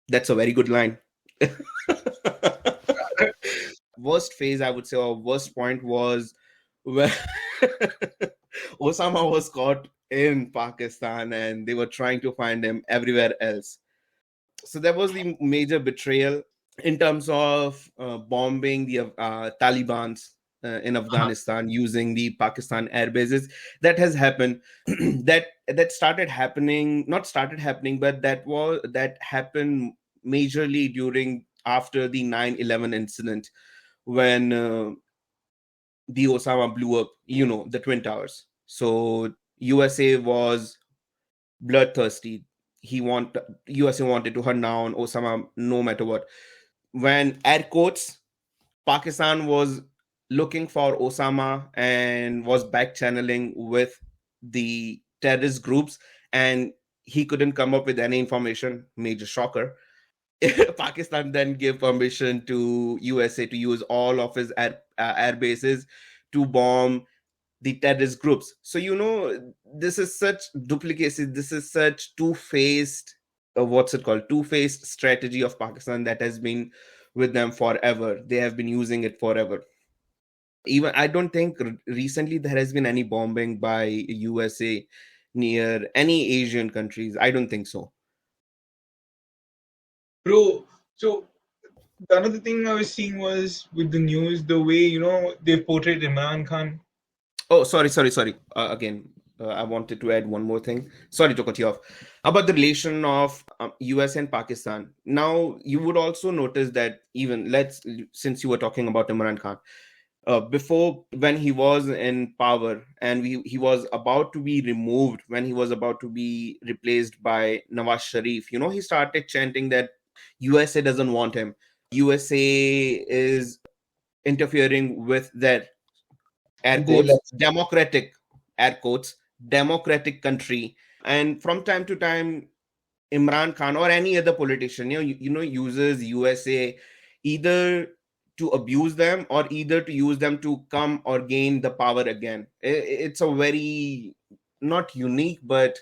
That's a very good line. Worst phase, I would say, or worst point was where Osama was caught in Pakistan and they were trying to find him everywhere else. So that was the major betrayal in terms of bombing the Taliban's in Uh-huh. Afghanistan using the Pakistan air bases. That has happened. that started happening, not started happening, but that happened majorly during after the 9/11 incident, when the Osama blew up, the Twin Towers. So USA was bloodthirsty. USA wanted to hunt down Osama no matter what. When air quotes, Pakistan was looking for Osama and was back channeling with the terrorist groups, and he couldn't come up with any information. Major shocker. Pakistan then gave permission to USA to use all of his air bases to bomb the terrorist groups. So this is such duplicacy. This is such two-faced. What's it called? Two-faced strategy of Pakistan that has been with them forever. They have been using it forever. Even I don't think recently there has been any bombing by USA near any Asian countries. I don't think so. Bro, so the another thing I was seeing was with the news, the way, they portrayed Imran Khan. Oh, sorry. Again, I wanted to add one more thing. Sorry to cut you off. About the relation of US and Pakistan. Now, you would also notice that even since you were talking about Imran Khan, before when he was in power and he was about to be removed, when he was about to be replaced by Nawaz Sharif, he started chanting that USA doesn't want him. USA is interfering with their air With the quotes election. democratic air quotes democratic country. And from time to time, Imran Khan or any other politician, uses USA either to abuse them or either to use them to come or gain the power again. It's a very not unique, but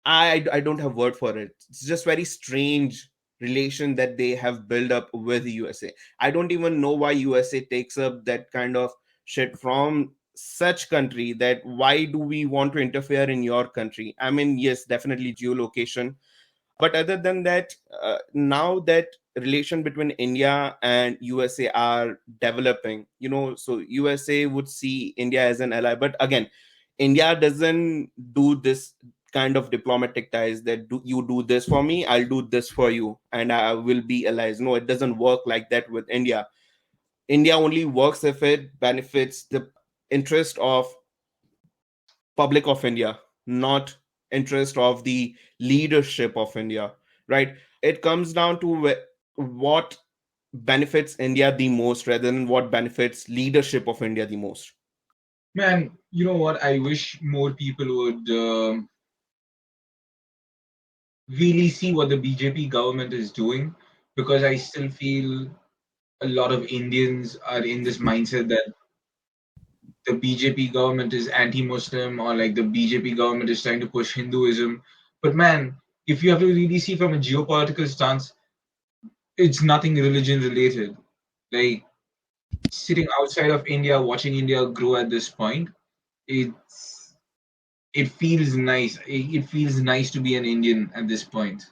I don't have word for it. It's just very strange relation that they have built up with the USA. I don't even know why USA takes up that kind of shit from such country, that why do we want to interfere in your country? I mean, yes, definitely geolocation, but other than that, now that relation between India and USA are developing, so USA would see India as an ally. But again, India doesn't do this kind of diplomatic ties that you do this for me, I'll do this for you, and I will be allies. No, it doesn't work like that with India. India only works if it benefits the interest of public of India, not interest of the leadership of India, right? It comes down to what benefits India the most rather than what benefits leadership of India the most. Man, you know what? I wish more people would really see what the BJP government is doing, because I still feel a lot of Indians are in this mindset that the BJP government is anti-Muslim, or like the BJP government is trying to push Hinduism. But man, if you have to really see from a geopolitical stance, it's nothing religion related. Like sitting outside of India, watching India grow at this point, it's it feels nice. It feels nice to be an Indian at this point.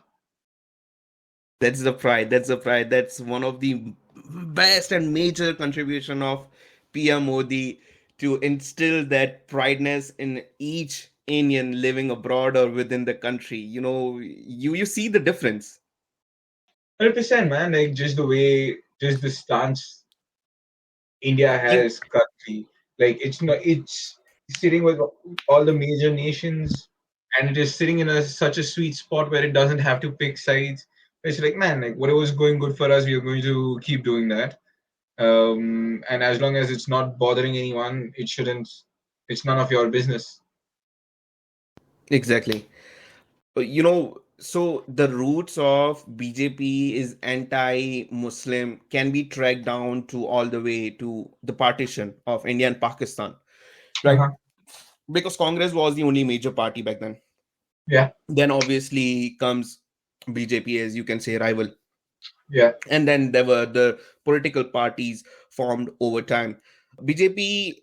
That's the pride. That's the pride. That's one of the best and major contribution of PM Modi to instill that prideness in each Indian living abroad or within the country. You see the difference. 100%, man. Like just the way, just the stance India Ev- has currently. Like it's not, it's sitting with all the major nations, and it is sitting in such a sweet spot where it doesn't have to pick sides. It's like, man, like whatever's going good for us, we are going to keep doing that. And as long as it's not bothering anyone, it shouldn't. It's none of your business. Exactly. So the roots of BJP is anti-Muslim can be tracked down to all the way to the partition of India and Pakistan, right? Uh-huh. Because Congress was the only major party back then. Yeah, Then obviously comes BJP, as you can say, rival, yeah. and then there were the political parties formed over time. BJP,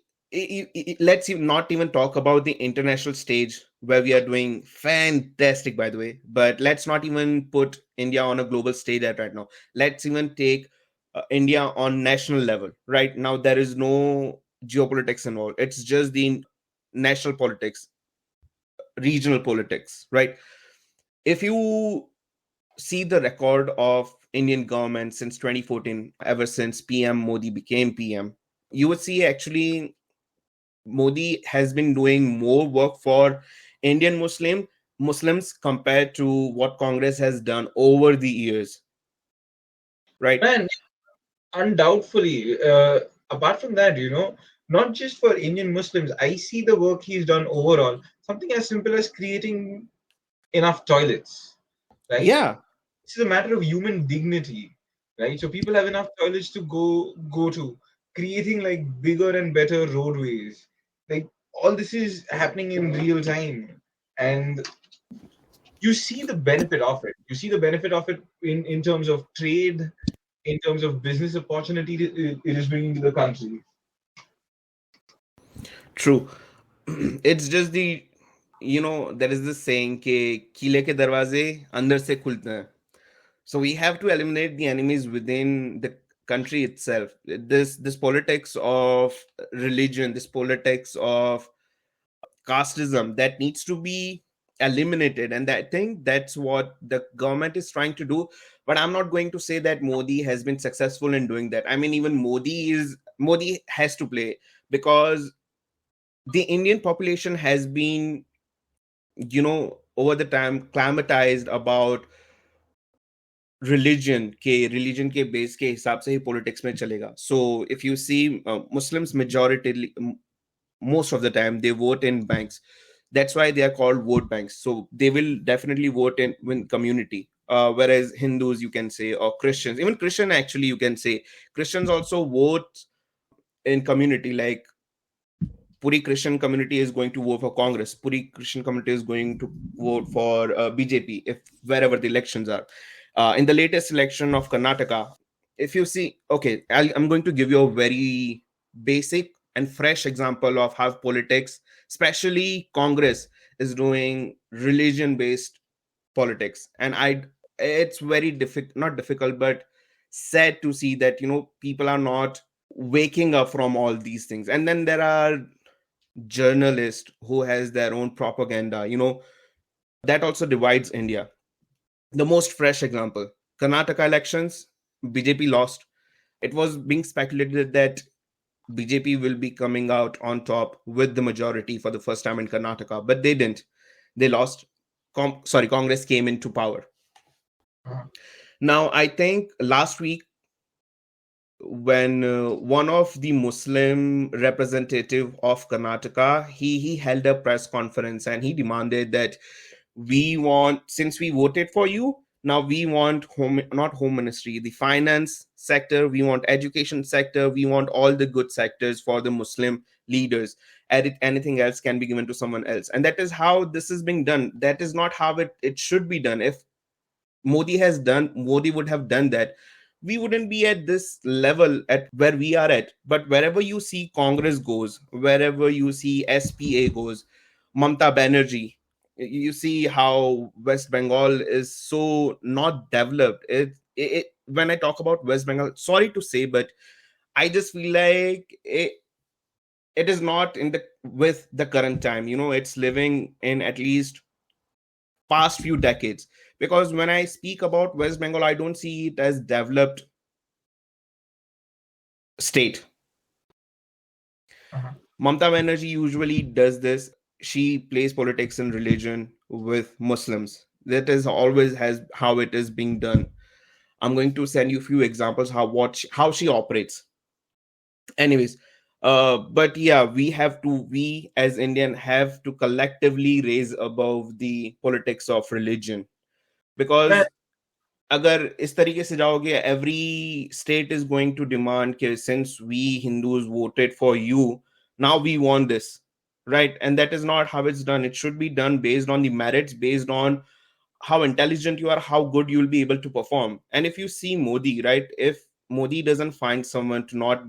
let's not even talk about the international stage where we are doing fantastic, by the way. But let's not even put India on a global stage at right now. Let's even take India on national level. Right now, there is no geopolitics involved. It's just the national politics, regional politics, right? If you see the record of Indian government since 2014, ever since PM Modi became PM, you would see actually Modi has been doing more work for Indian Muslims compared to what Congress has done over the years, right? Man, undoubtedly. Apart from that, not just for Indian Muslims, I see the work he's done overall. Something as simple as creating enough toilets, right? Yeah, This is a matter of human dignity, right? So people have enough toilets to go to, creating like bigger and better roadways. Like all this is happening in real time, and you see the benefit of it. You see the benefit of it in terms of trade, in terms of business opportunity it is bringing to the country. true. It's just the there is this saying कि किले के दरवाजे अंदर से खुलते हैं. So we have to eliminate the enemies within the country itself. This politics of religion, this politics of casteism, that needs to be eliminated, and I think that's what the government is trying to do. But I'm not going to say that Modi has been successful in doing that. I mean, even Modi has to play, because the Indian population has been, over the time, climatized about religion के base के हिसाब से ही politics में चलेगा. So if you see Muslims majority, most of the time they vote in banks. That's why they are called vote banks. So they will definitely vote in community, whereas Hindus, you can say, or Christians, even Christian, actually, you can say Christians also vote in community. Like, Puri Christian community is going to vote for Congress. Puri Christian community is going to vote for BJP, if wherever the elections are. In the latest election of Karnataka, if you see, okay, I'm going to give you a very basic and fresh example of how politics, especially Congress, is doing religion-based politics, and it's very difficult, not difficult, but sad to see that people are not waking up from all these things. And then there are journalist who has their own propaganda, that also divides India. The most fresh example, Karnataka elections, BJP lost. It was being speculated that BJP will be coming out on top with the majority for the first time in Karnataka, but they didn't. They lost. Congress came into power. Uh-huh. Now, I think last week, when one of the Muslim representative of Karnataka, he held a press conference and he demanded that we want, since we voted for you, now we want not home ministry, the finance sector, we want education sector, we want all the good sectors for the Muslim leaders. Anything else can be given to someone else. And that is how this is being done. That is not how it should be done. If Modi would have done that, we wouldn't be at this level at where we are at. But wherever you see Congress goes, wherever you see SPA goes, Mamta Banerjee, you see how West Bengal is so not developed. When I talk about West Bengal, sorry to say, but I just feel like it is not in the with the current time. It's living in at least past few decades, because when I speak about West Bengal, I don't see it as developed state. Uh-huh. Mamta Banerjee usually does this. She plays politics and religion with Muslims. That is always has how it is being done. I'm going to send you a few examples how she operates. Anyways, but yeah, we as Indian have to collectively raise above the politics of religion, Well, because अगर इस तरीके से जाओगे, every state is going to demand कि since we Hindus voted for you, now we want this, right? And that is not how it's done. It should be done based on the merits, based on how intelligent you are, how good you'll be able to perform. And if you see Modi, right, if Modi doesn't find someone to not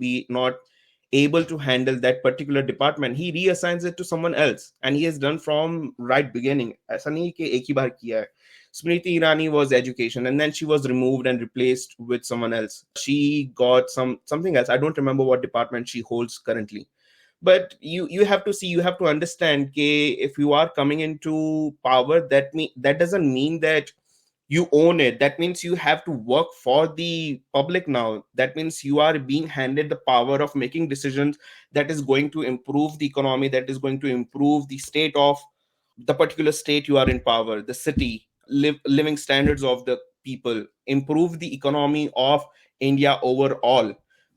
able to handle that particular department, he reassigns it to someone else, and he has done from right beginning. ऐसा नहीं कि एक ही बार किया है. Smriti Irani was education, and then she was removed and replaced with someone else. She got something else. I don't remember what department she holds currently. But you have to see, you have to understand that if you are coming into power, that doesn't mean that you own it. That means you have to work for the public now. That means you are being handed the power of making decisions that is going to improve the economy, that is going to improve the state of the particular state you are in power, the city, living standards of the people, improve the economy of India overall.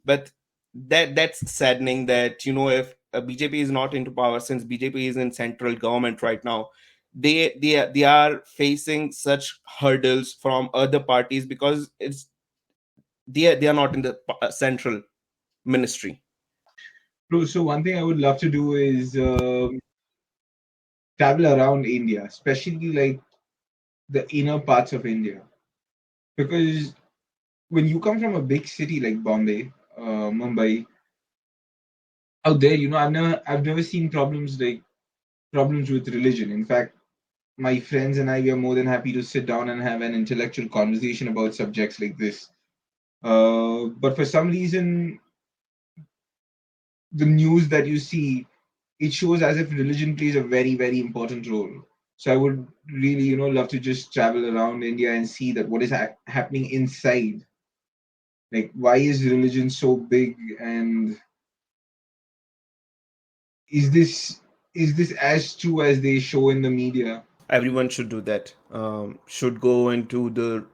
But that's saddening that if BJP is not into power, since BJP is in central government right now, they are facing such hurdles from other parties, because they are not in the central ministry. so one thing I would love to do is travel around India, especially like the inner parts of India, because when you come from a big city like Bombay, Mumbai, out there, I've never seen problems like problems with religion. In fact, my friends and I, we are more than happy to sit down and have an intellectual conversation about subjects like this. But for some reason, the news that you see, it shows as if religion plays a very, very important role. So I would really, love to just travel around India and see that what is happening inside. Like, why is religion so big, and is this is this as true as they show in the media? Everyone should do that. Should go into the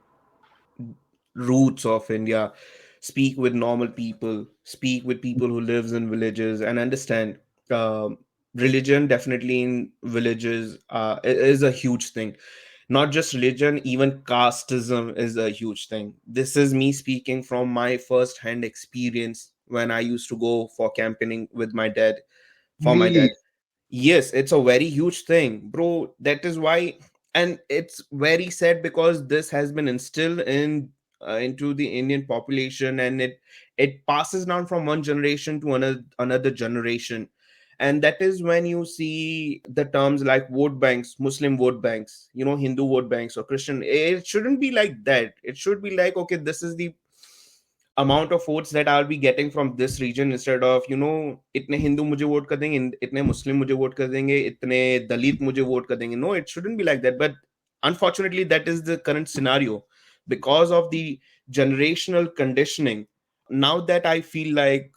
roots of India, speak with normal people, speak with people who lives in villages, and understand. Um, Religion definitely in villages is a huge thing. Not just religion, even casteism is a huge thing. This is me speaking from my first hand experience when I used to go for campaigning with my dad, for my Really? dad. Yes, it's a very huge thing, bro. That is why, and it's very sad because this has been instilled in into the Indian population, and it passes down from one generation to another generation, and that is when you see the terms like vote banks, Muslim vote banks, Hindu vote banks or Christian. It shouldn't be like that. It should be like, okay, this is the amount of votes that I'll be getting from this region, instead of इतने हिंदू मुझे vote कर देंगे, इतने मुस्लिम मुझे vote कर देंगे, इतने दलित मुझे वोट कर देंगे. No, it shouldn't be like that. But unfortunately, that is the current scenario because of the generational conditioning. Now that I feel like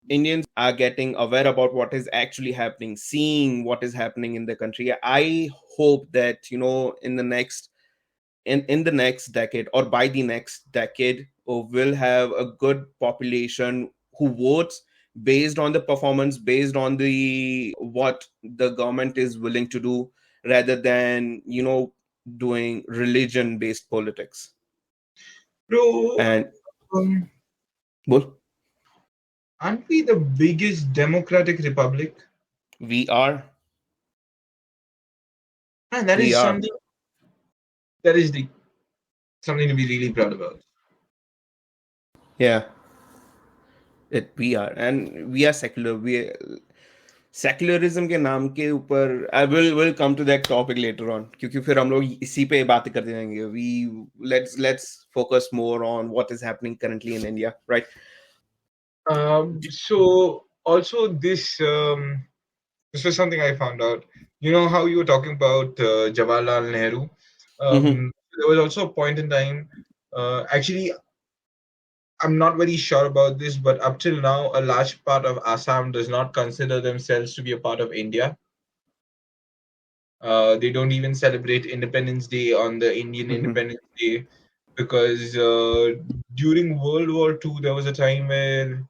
Indians are getting aware about what is actually happening, seeing what is happening in the country, I hope that in the next decade or by the next decade, we'll have a good population who votes based on the performance, based on the what the government is willing to do, rather than doing religion based politics. Bro, And um, well, aren't we the biggest democratic republic? we are And that we is are something that is the something to be really proud about. yeah, it we are, and we are secular. We secularism के नाम के ऊपर I will come to that topic later on, क्योंकि फिर हम लोग इसी पे बात करते जाएंगे. We let's focus more on what is happening currently in India, right? So also this was something I found out. You know how you were talking about Jawaharlal Nehru? Mm-hmm. There was also a point in time. Actually, I'm not very sure about this, but up till now, a large part of Assam does not consider themselves to be a part of India. They don't even celebrate Independence Day on the Indian Mm-hmm. Independence Day because during World War II, there was a time where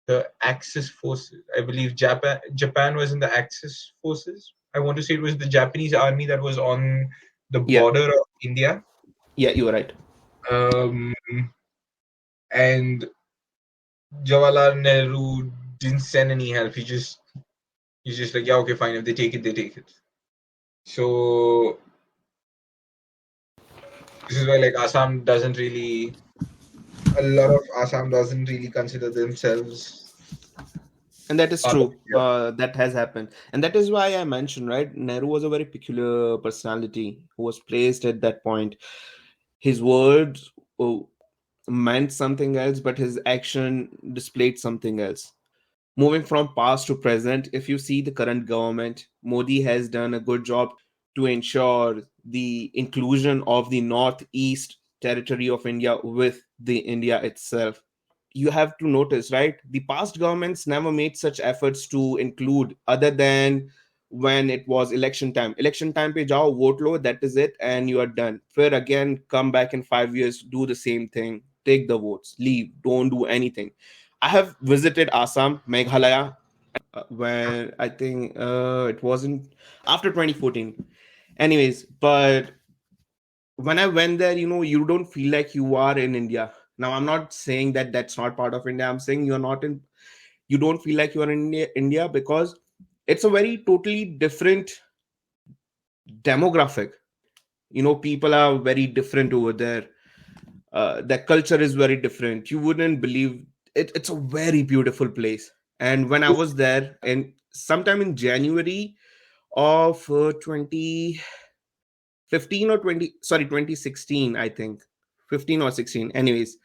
the Axis forces, I believe Japan was in the Axis forces. I want to say it was the Japanese army that was on the Yeah, border of India. yeah, you are right. Um, and Jawaharlal Nehru didn't send any help. He's just like, yeah, okay, fine. If they take it, they take it. So this is why like a lot of Assam doesn't really consider themselves And that is part of true. India. That has happened, and that is why I mentioned, right, Nehru was a very peculiar personality who was placed at that point. His words meant something else, but his action displayed something else. Moving from past to present, if you see the current government, Modi has done a good job to ensure the inclusion of the northeast territory of India with the India itself. You have to notice, right? The past governments never made such efforts to include, other than when it was election time. Election time pe jao, vote lo, that is it, and you are done. Fair again, come back in 5 years, do the same thing, take the votes, leave, don't do anything. I have visited Assam, Meghalaya, when I think it wasn't after 2014. Anyways, but when I went there, you don't feel like you are in India. Now, I'm not saying that that's not part of India. I'm saying you're not in. You don't feel like you are in India because it's a very totally different demographic. People are very different over there. Their culture is very different. You wouldn't believe it. It's a very beautiful place. And when I was there, and sometime in January, of 2015 or 20, sorry, 2016, I think. 15 or 16. Anyways,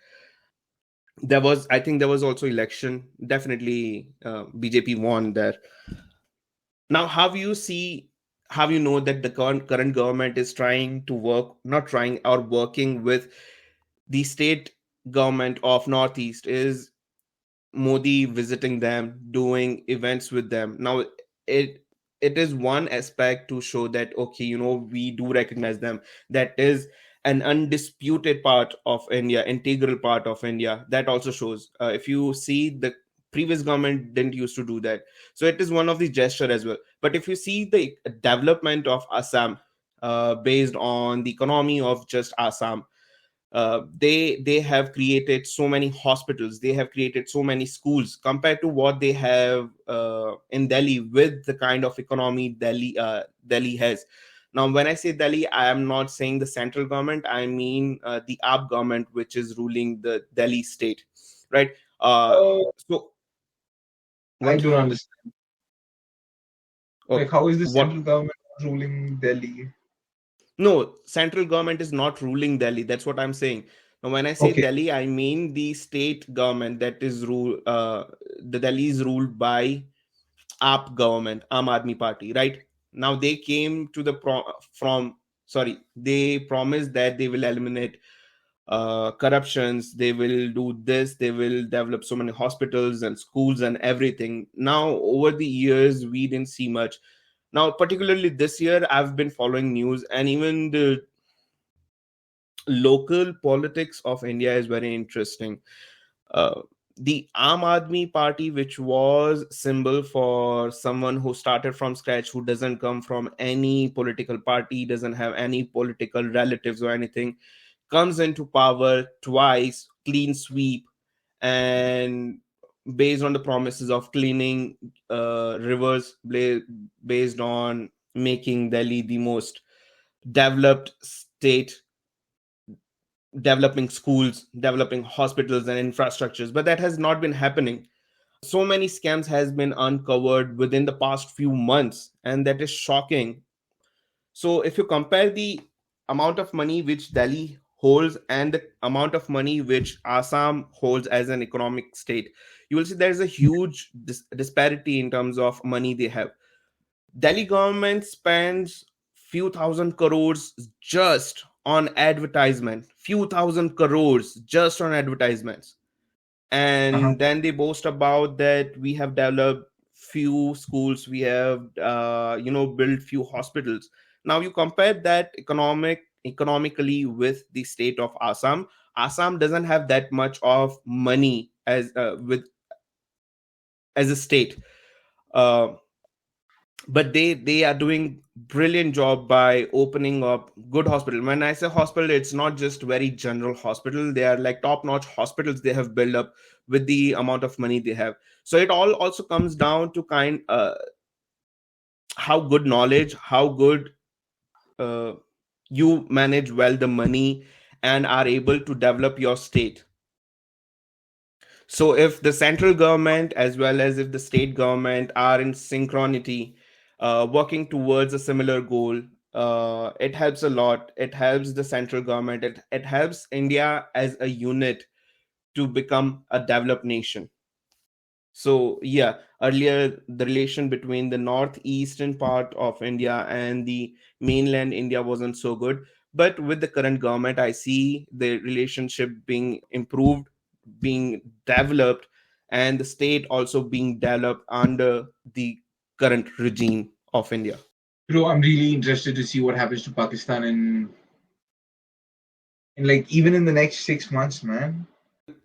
I think there was also election. Definitely BJP won there. Now, how you know that the current government is trying to work, not trying, or working with the state government of Northeast is Modi visiting them, doing events with them. Now, it it is one aspect to show that, okay, we do recognize them. That is an undisputed part of India, integral part of India. That also shows. If you see, the previous government didn't used to do that, so it is one of the gesture as well. But if you see the development of Assam, based on the economy of just Assam, they have created so many hospitals, they have created so many schools compared to what they have in Delhi, with the kind of economy Delhi has. Now, when I say Delhi, I am not saying the central government, I mean the AAP government, which is ruling the Delhi state, right? uh, Oh, so I what don't understand. Like, okay, how is the what central government ruling Delhi? No, central government is not ruling Delhi. That's what I'm saying. Now, when I say Okay. Delhi, I mean the state government that is rule. The Delhi is ruled by AAP government, Aam Aadmi Party, right? Now they came to the from. Sorry, they promised that they will eliminate corruptions. They will do this. They will develop so many hospitals and schools and everything. Now, over the years, we didn't see much. Now, particularly this year, I've been following news, and even the local politics of India is very interesting. Uh, the Aam Aadmi Party, which was symbol for someone who started from scratch, who doesn't come from any political party, doesn't have any political relatives or anything, comes into power twice, clean sweep, and based on the promises of cleaning rivers, based on making Delhi the most developed state, developing schools, developing hospitals and infrastructures, but that has not been happening. So many scams has been uncovered within the past few months, and that is shocking. So if you compare the amount of money which Delhi holds and the amount of money which Assam holds as an economic state, you will see there is a huge disparity in terms of money they have. Delhi government spends few thousand crores just on advertisement, few thousand crores just on advertisements. Uh-huh. And then they boast about that we have developed few schools, we have built few hospitals. Now you compare that economically with the state of Assam. Assam doesn't have that much of money as a state. uh, but they are doing brilliant job by opening up good hospital. When I say hospital, it's not just very general hospital, they are like top notch hospitals they have built up with the amount of money they have. So it all also comes down to how good knowledge, how good uh, you manage well the money and are able to develop your state. So if the central government as well as if the state government are in synchronity, working towards a similar goal, it helps a lot. It helps the central government. It helps India as a unit to become a developed nation. So yeah, earlier the relation between the northeastern part of India and the mainland India wasn't so good. But with the current government, I see the relationship being improved, being developed, and the state also being developed under the current regime of India. Bro, I'm really interested to see what happens to Pakistan in like even in the next 6 months, man.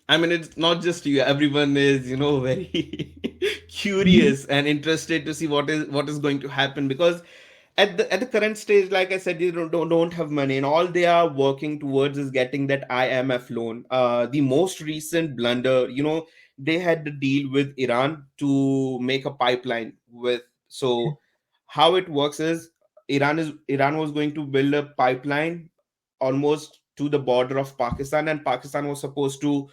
I mean, it's not just you. Everyone is, very curious and interested to see what is going to happen, because at the current stage, like I said, they don't have money, and all they are working towards is getting that IMF loan. The most recent blunder, they had the deal with Iran to make a pipeline with. So how it works is Iran was going to build a pipeline almost to the border of Pakistan, and Pakistan was supposed to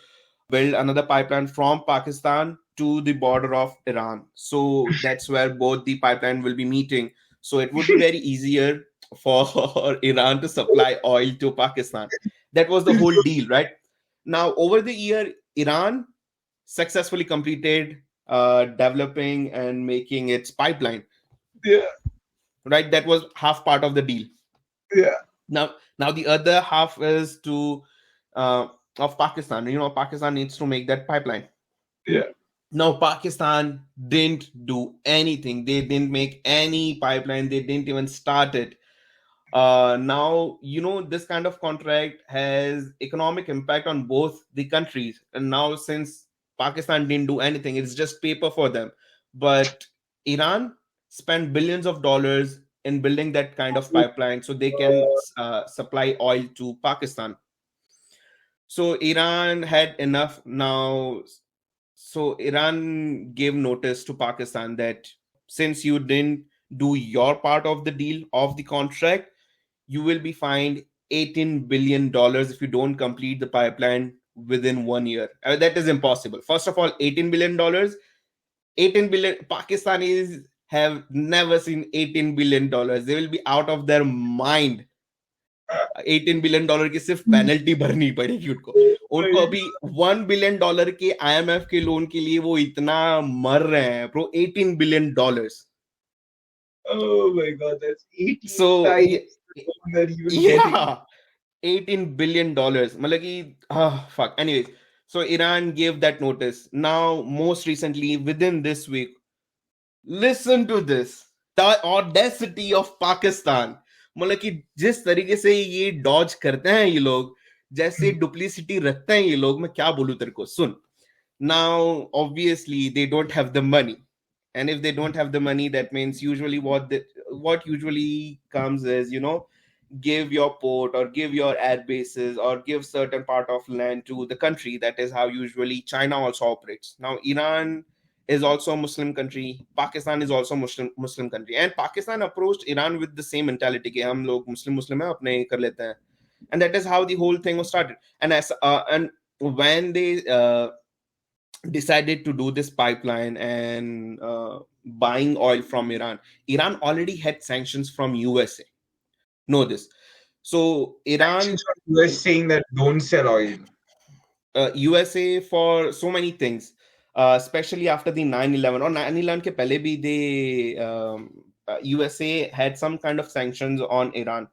build another pipeline from Pakistan to the border of Iran. So that's where both the pipeline will be meeting. So it would be very easier for Iran to supply oil to Pakistan. That was the whole deal, right? Now, over the year, Iran successfully completed developing and making its pipeline, Yeah, right? That was half part of the deal. yeah, Now the other half is to uh, of Pakistan. Pakistan needs to make that pipeline. yeah. Now Pakistan didn't do anything. They didn't make any pipeline. They didn't even start it. Now this kind of contract has economic impact on both the countries. And now since Pakistan didn't do anything, it's just paper for them. But Iran spent billions of dollars in building that kind of pipeline so they can supply oil to Pakistan. So Iran had enough now. So Iran gave notice to Pakistan that since you didn't do your part of the deal of the contract, you will be fined $18 billion if you don't complete the pipeline within 1 year. That is impossible. First of all, $18 billion, 18 billion Pakistanis have never seen $18 billion. They will be out of their mind. $18 billion की सिर्फ penalty भरनी पड़ेगी उनको. उनको अभी $1 billion के IMF के loan के लिए वो इतना मर रहे हैं bro. $18 billion. Oh my God, that's 18 So times that you will getting. yeah, $18 billion. मतलब कि fuck. Anyways, so Iran gave that notice. Now, most recently, within this week, listen to this. The audacity of Pakistan. मतलब कि जिस तरीके से ये Dodge करते हैं ये लोग, जैसे डुप्लिसिटी रखते हैं ये लोग, मैं क्या बोलूं तेरे को, सुन. Now, obviously, they don't have the money. And if they don't have the money, that means usually what usually comes is, give your port or give your air bases or give certain part of land to the country. That is how usually China also operates. Now, Iran is also a Muslim country. Pakistan is also Muslim country. And Pakistan approached Iran with the same mentality कि हम लोग Muslim हैं, अपने कर लेते हैं. And that is how the whole thing was started. And when they decided to do this pipeline and buying oil from Iran already had sanctions from USA. Know this. So Iran, Sanctions from US saying that don't sell oil. USA for so many things, especially after the 9/11 or 9/11 ke pehle bhi USA had some kind of sanctions on Iran.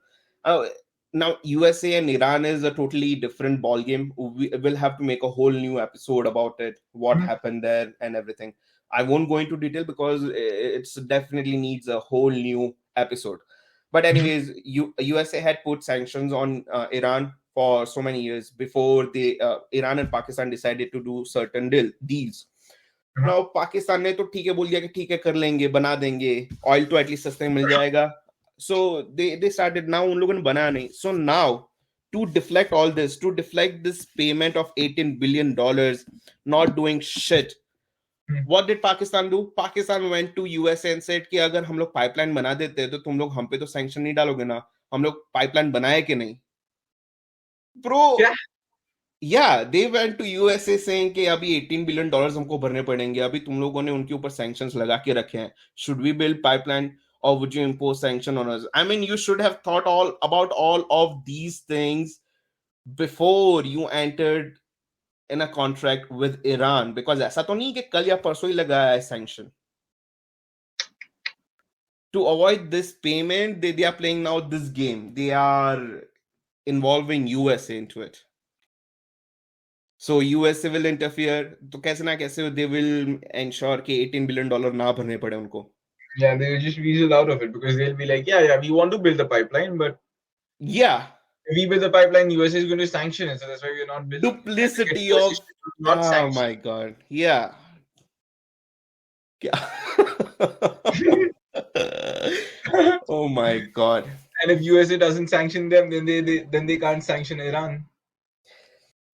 Now USA and Iran is a totally different ball game. We will have to make a whole new episode about it, what happened there and everything. I won't go into detail because it's definitely needs a whole new episode. But anyways, USA had put sanctions on Iran for so many years before Iran and Pakistan decided to do certain deals. Now Pakistan ने तो ठीक है बोल दिया कि ठीक है कर लेंगे, बना देंगे, ऑयल तो एटलीस्ट सस्ते में मिल जाएगा. So they started. Now उन लोगों ने बनाया नहीं. So now to deflect all this, to deflect this payment of $18 billion, not doing shit, what did Pakistan do? Pakistan went to USA and said कि अगर हम लोग पाइपलाइन बना देते हैं तो तुम लोग हम पे तो सैंक्शन नहीं डालोगे ना. हम लोग पाइपलाइन बनाए कि नहीं. Bro, yeah, they went to USA saying कि अभी $18 billion हमको भरने पड़ेंगे, अभी तुम लोगों ने उनके ऊपर sanctions लगा के रखे हैं. Should we build pipeline or would you impose sanction on us? I mean, you should have thought about all of these things before you entered in a contract with Iran, because ऐसा तो नहीं कि कल या परसों ही लगाया है sanction. To avoid this payment, they are playing now this game. They are involving USA into it. So USA will interfere. तो कैसे ना कैसे they will ensure कि $18 billion ना भरने पड़े उनको. Yeah, they will just weasel out of it because they'll be like, yeah, we want to build the pipeline, but yeah, if we build the pipeline, USA is going to sanction it, so that's why we're not building. Duplicity of not oh my god, yeah. Oh my god. And if USA doesn't sanction them, then they can't sanction Iran.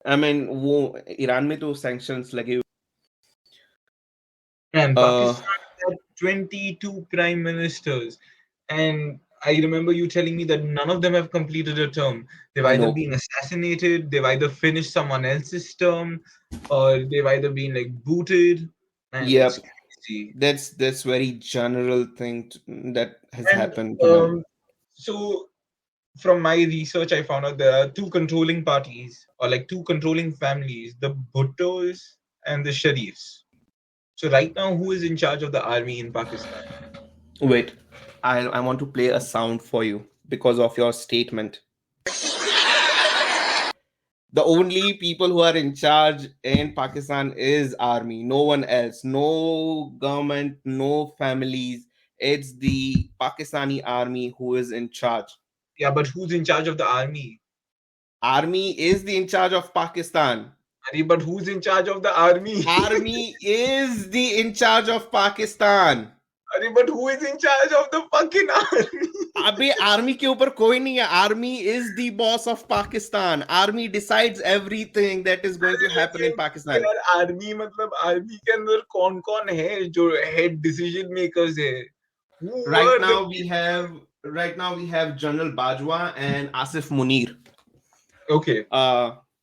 I mean, वो Iran में तो sanctions लगे. And Pakistan had 22 prime ministers, and I remember you telling me that none of them have completed a term. They've either been assassinated, they've either finished someone else's term, or they've either been like booted. And Yep. see. That's very general thing that has And happened to them. so from my research, I found out there are two controlling parties or like two controlling families, the Bhuttos and the Sharifs. So right now, who is in charge of the army in Pakistan? Wait, I want to play a sound for you because of your statement. The only people who are in charge in Pakistan is army, no one else, no government, no families. It's the Pakistani army who is in charge. Yeah, but who's in charge of the army? Army is the in charge of Pakistan. But who's in charge of the army? Army is the in charge of Pakistan. But who is in charge of the fucking army? अबे army के ऊपर कोई नहीं है. Army is the boss of Pakistan. Army decides everything that is going to happen in Pakistan. यार army मतलब army के अंदर कौन कौन है जो हेड डिसीजन मेकर्स है? Right now we have General Bajwa and Asif Munir. Okay.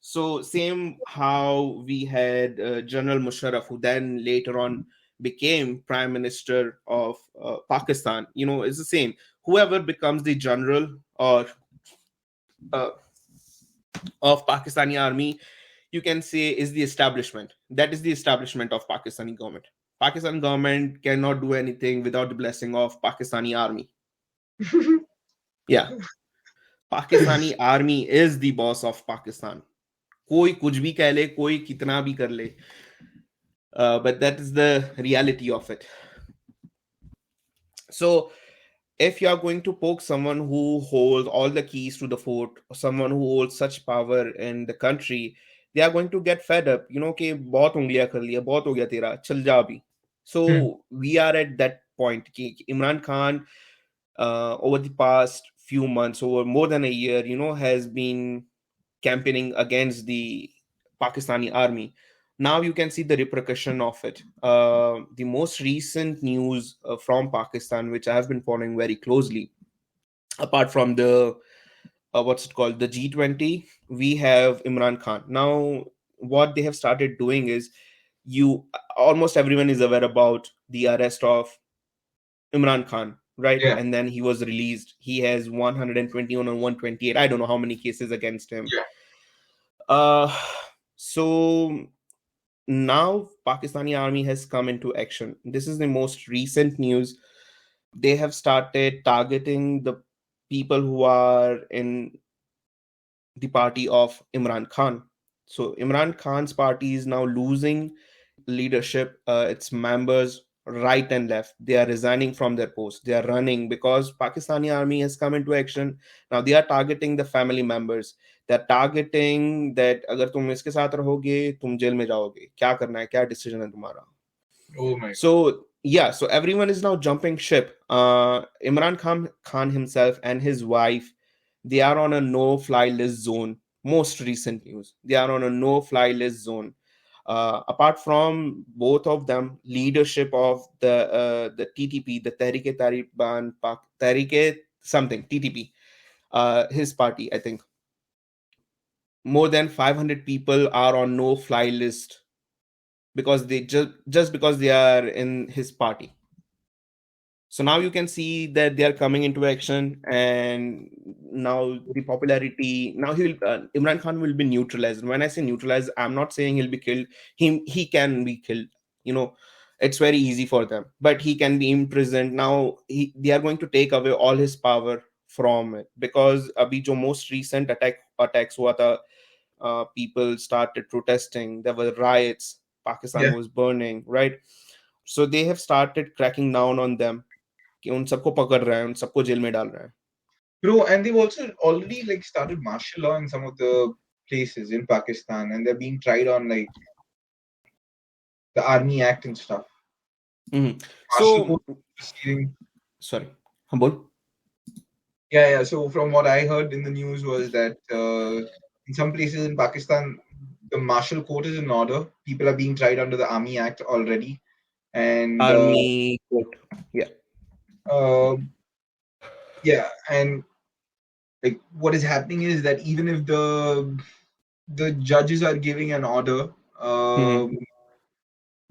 So same how we had General Musharraf, who then later on became Prime Minister of Pakistan. You know, it's the same. Whoever becomes the general or uh, of Pakistani army, you can say is the establishment. That is the establishment of Pakistani government. Pakistan government cannot do anything without the blessing of Pakistani army. Yeah. Pakistani army is the boss of Pakistan. कोई कुछ भी कह ले, कोई कितना भी कर ले. But that is the reality of it. So if you are going to poke someone who holds all the keys to the fort, or someone who holds such power in the country, they are going to get fed up. You know, कि बहुत उंगलियां कर लिया, बहुत हो गया तेरा, चल जा अभी. So we are at that point. कि Imran Khan, over the past few months, over more than a year, you know, has been campaigning against the Pakistani army. Now you can see the repercussion of it. The most recent news from Pakistan, which I have been following very closely, apart from the what's it called, the G20, we have Imran Khan. Now, what they have started doing is, you almost everyone is aware about the arrest of Imran Khan, right? Yeah. And then he was released. He has 121 or 128. I don't know how many cases against him. Yeah. So now Pakistani army has come into action. This is the most recent news. They have started targeting the people who are in the party of Imran Khan. So Imran Khan's party is now losing leadership, its members right and left. They are resigning from their posts. They are running because Pakistani army has come into action. Now they are targeting the family members. They're targeting that अगर तुम इसके साथ रहोगे तुम jail में जाओगे, क्या करना है, क्या डिसीजन है तुम्हारा. Oh my. So yeah, so everyone is now jumping ship. Imran Khan himself and his wife, they are on a no-fly list zone. Most recent news, they are on a no-fly list zone. Apart from both of them, leadership of the TTP, the Tehreek something TTP, his party, I think, more than 500 people are on no-fly list because they just because they are in his party. So now you can see that they are coming into action, and now the popularity. Now Imran Khan will be neutralized. When I say neutralized, I'm not saying he'll be killed. He can be killed. You know, it's very easy for them, but he can be imprisoned. Now they are going to take away all his power from it because abhi jo most recent attacks hua tha, people started protesting. There were riots. Pakistan was burning, right? So they have started cracking down on them. कि उन सबको पकड़ रहा है, उन सबको jail में डाल रहा है. Bro, and they've also already like started martial law in some of the places in Pakistan, and they're being tried on like the Army Act and stuff. So, sorry, बोल. Yeah. So from what I heard in the news was that in some places in Pakistan, the martial court is in order. People are being tried under the Army Act already, and Army court, yeah. Yeah, and like what is happening is that even if the judges are giving an order, the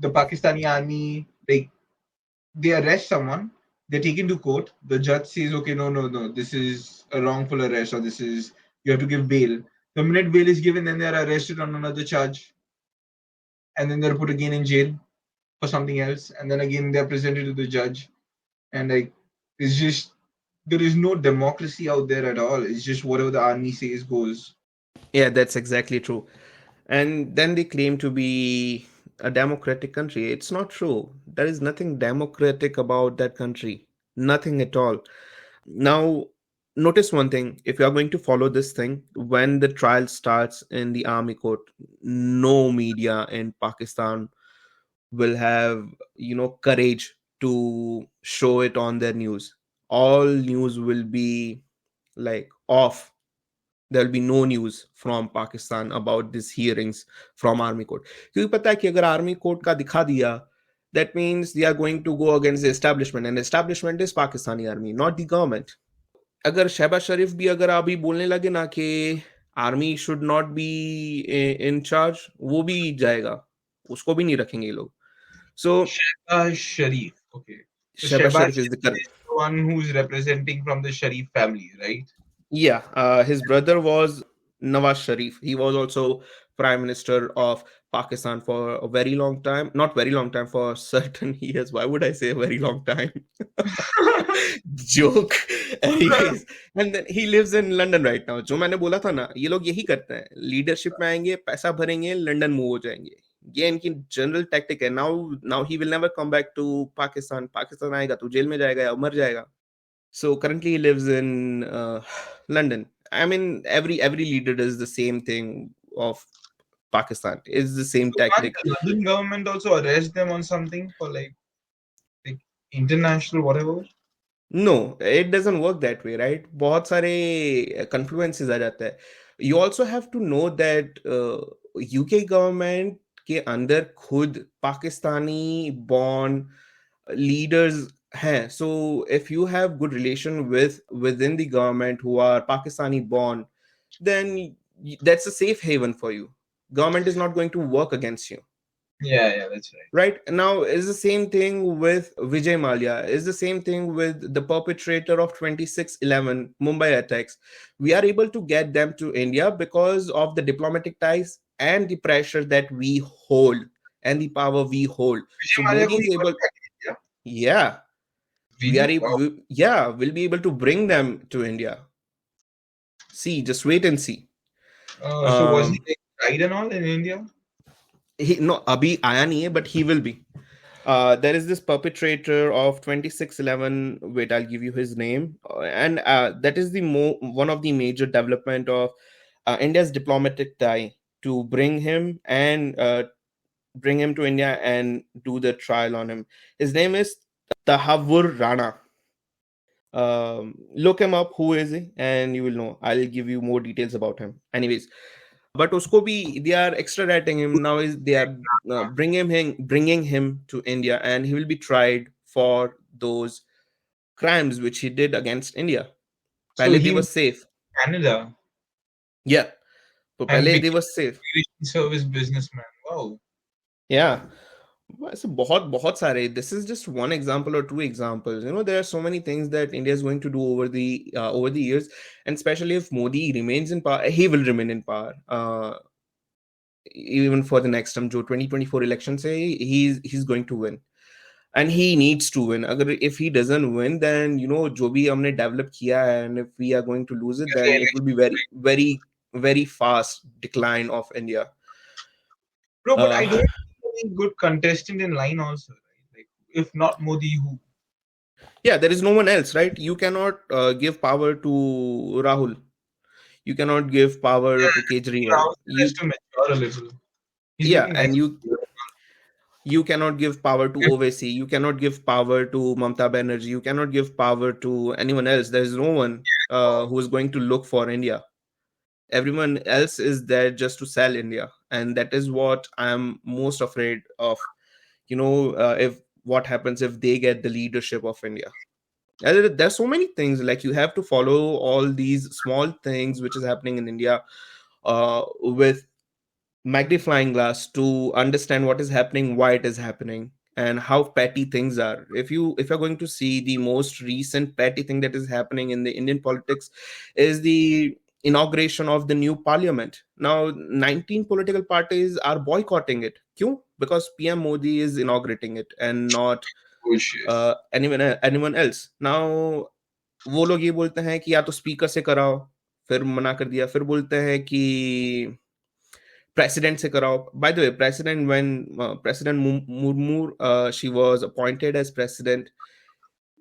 Pakistani army, like they arrest someone, they're taken to court. The judge says, okay, no, no, no, this is a wrongful arrest, or this is, you have to give bail. The minute bail is given, then they're arrested on another charge, and then they're put again in jail for something else, and then again they're presented to the judge, and like, it's just, there is no democracy out there at all. It's just whatever the army says goes. Yeah, that's exactly true. And then they claim to be a democratic country. It's not true. There is nothing democratic about that country. Nothing at all. Now, notice one thing. If you are going to follow this thing, when the trial starts in the army court, no media in Pakistan will have, courage to show it on their news. All news will be like off. There will be no news from Pakistan about these hearings from army court. क्योंकि पता है कि अगर army court का दिखा दिया, that means they are going to go against the establishment, and establishment is Pakistani army, not the government. अगर शहबाज शरीफ भी अगर अभी बोलने लगे ना कि army should not be in charge, वो भी जाएगा, उसको भी नहीं रखेंगे ये लोग. So Shehbaz Sharif. Okay. So Shehbaz Shehbaz Sharif is Sharif is the one who's representing from the Sharif family, right? yeah, his brother was Nawaz Sharif. He was also Prime Minister of Pakistan for a very long time. Not very long time, for certain years. Why would I say a very long time? Joke. Anyways, and then he lives in London right now. जो मैंने बोला था ना, ये लोग यही करते हैं. लीडरशिप में आएंगे, पैसा भरेंगे, लंदन मूव हो जाएंगे. ये इनकी जनरल टैक्टिक है. Now he will never come back to Pakistan. Pakistan आएगा तो जेल में जाएगा या मर जाएगा. So currently he lives in London. I mean, every leader does the same thing of Pakistan. It's the same So can't tactic. the London government also arrest them on something for like international whatever? No, it doesn't work that way, right? बहुत सारे confluences आ जाता है. You also have to know that UK government के अंदर खुद Pakistani born leaders हैं. So if you have good relation within the government who are Pakistani born, then that's a safe haven for you. Government is not going to work against you. Yeah, that's right. Right now is the same thing with Vijay Mallya, is the same thing with the perpetrator of 26/11 Mumbai attacks. We are able to get them to India because of the diplomatic ties and the pressure that we hold and the power we hold. Vijay So Mallya Modi को is भी able, contact किया? yeah, we are Really? Wow. able, yeah, we'll be able to bring them to India. See, just wait and see. So was he um like tried and all in India? he no abhi aaya nahi hai, but he will be. There is this perpetrator of 26/11. Wait, I'll give you his name. And that is the one of the major development of India's diplomatic tie to bring him to India and do the trial on him. His name is Tahavur Rana. Look him up. Who is he? And you will know. I'll give you more details about him. Anyways, but usko bhi, they are extraditing him now. Is they are bringing him to India, and he will be tried for those crimes which he did against India. So Pehle they he were moved safe. to Canada Yeah. So and pehle they became were safe. a immigration service businessman. Wow. Yeah. So बहुत सारे. This is just one example or two examples. There are so many things that India is going to do over the years, and especially if Modi remains in power, he will remain in power. Even for the next term, जो 2024 election से, he's going to win, and he needs to win. अगर if he doesn't win, then जो भी हमने develop किया है, and if we are going to lose it, then it will be very very very fast decline of India. Bro, but I uh, don't see any good contestant in line also, right? Like, if not Modi, who? yeah, there is no one else, right? You cannot give power to Rahul. You cannot give power Yeah, to Kejriwal. Rahul has to mature a little. He's Yeah, looking and nice. you cannot give power to OVC. You cannot give power to Mamta Banerjee. You cannot give power to anyone else. There is no one who is going to look for India. Everyone else is there just to sell India, and that is what I am most afraid of. If what happens if they get the leadership of India. There's so many things, like you have to follow all these small things which is happening in India with magnifying glass to understand what is happening, why it is happening, and how petty things are. If you're going to see the most recent petty thing that is happening in the Indian politics is the inauguration of the new parliament. Now 19 political parties are boycotting it. Kyun? Because PM Modi is inaugurating it and not Bullshit. anyone else. Now वो लोग ये बोलते हैं कि या तो speaker से कराओ, फिर मना कर दिया, फिर बोलते हैं कि president se karao. By the way, president when President Murmur, she was appointed as president,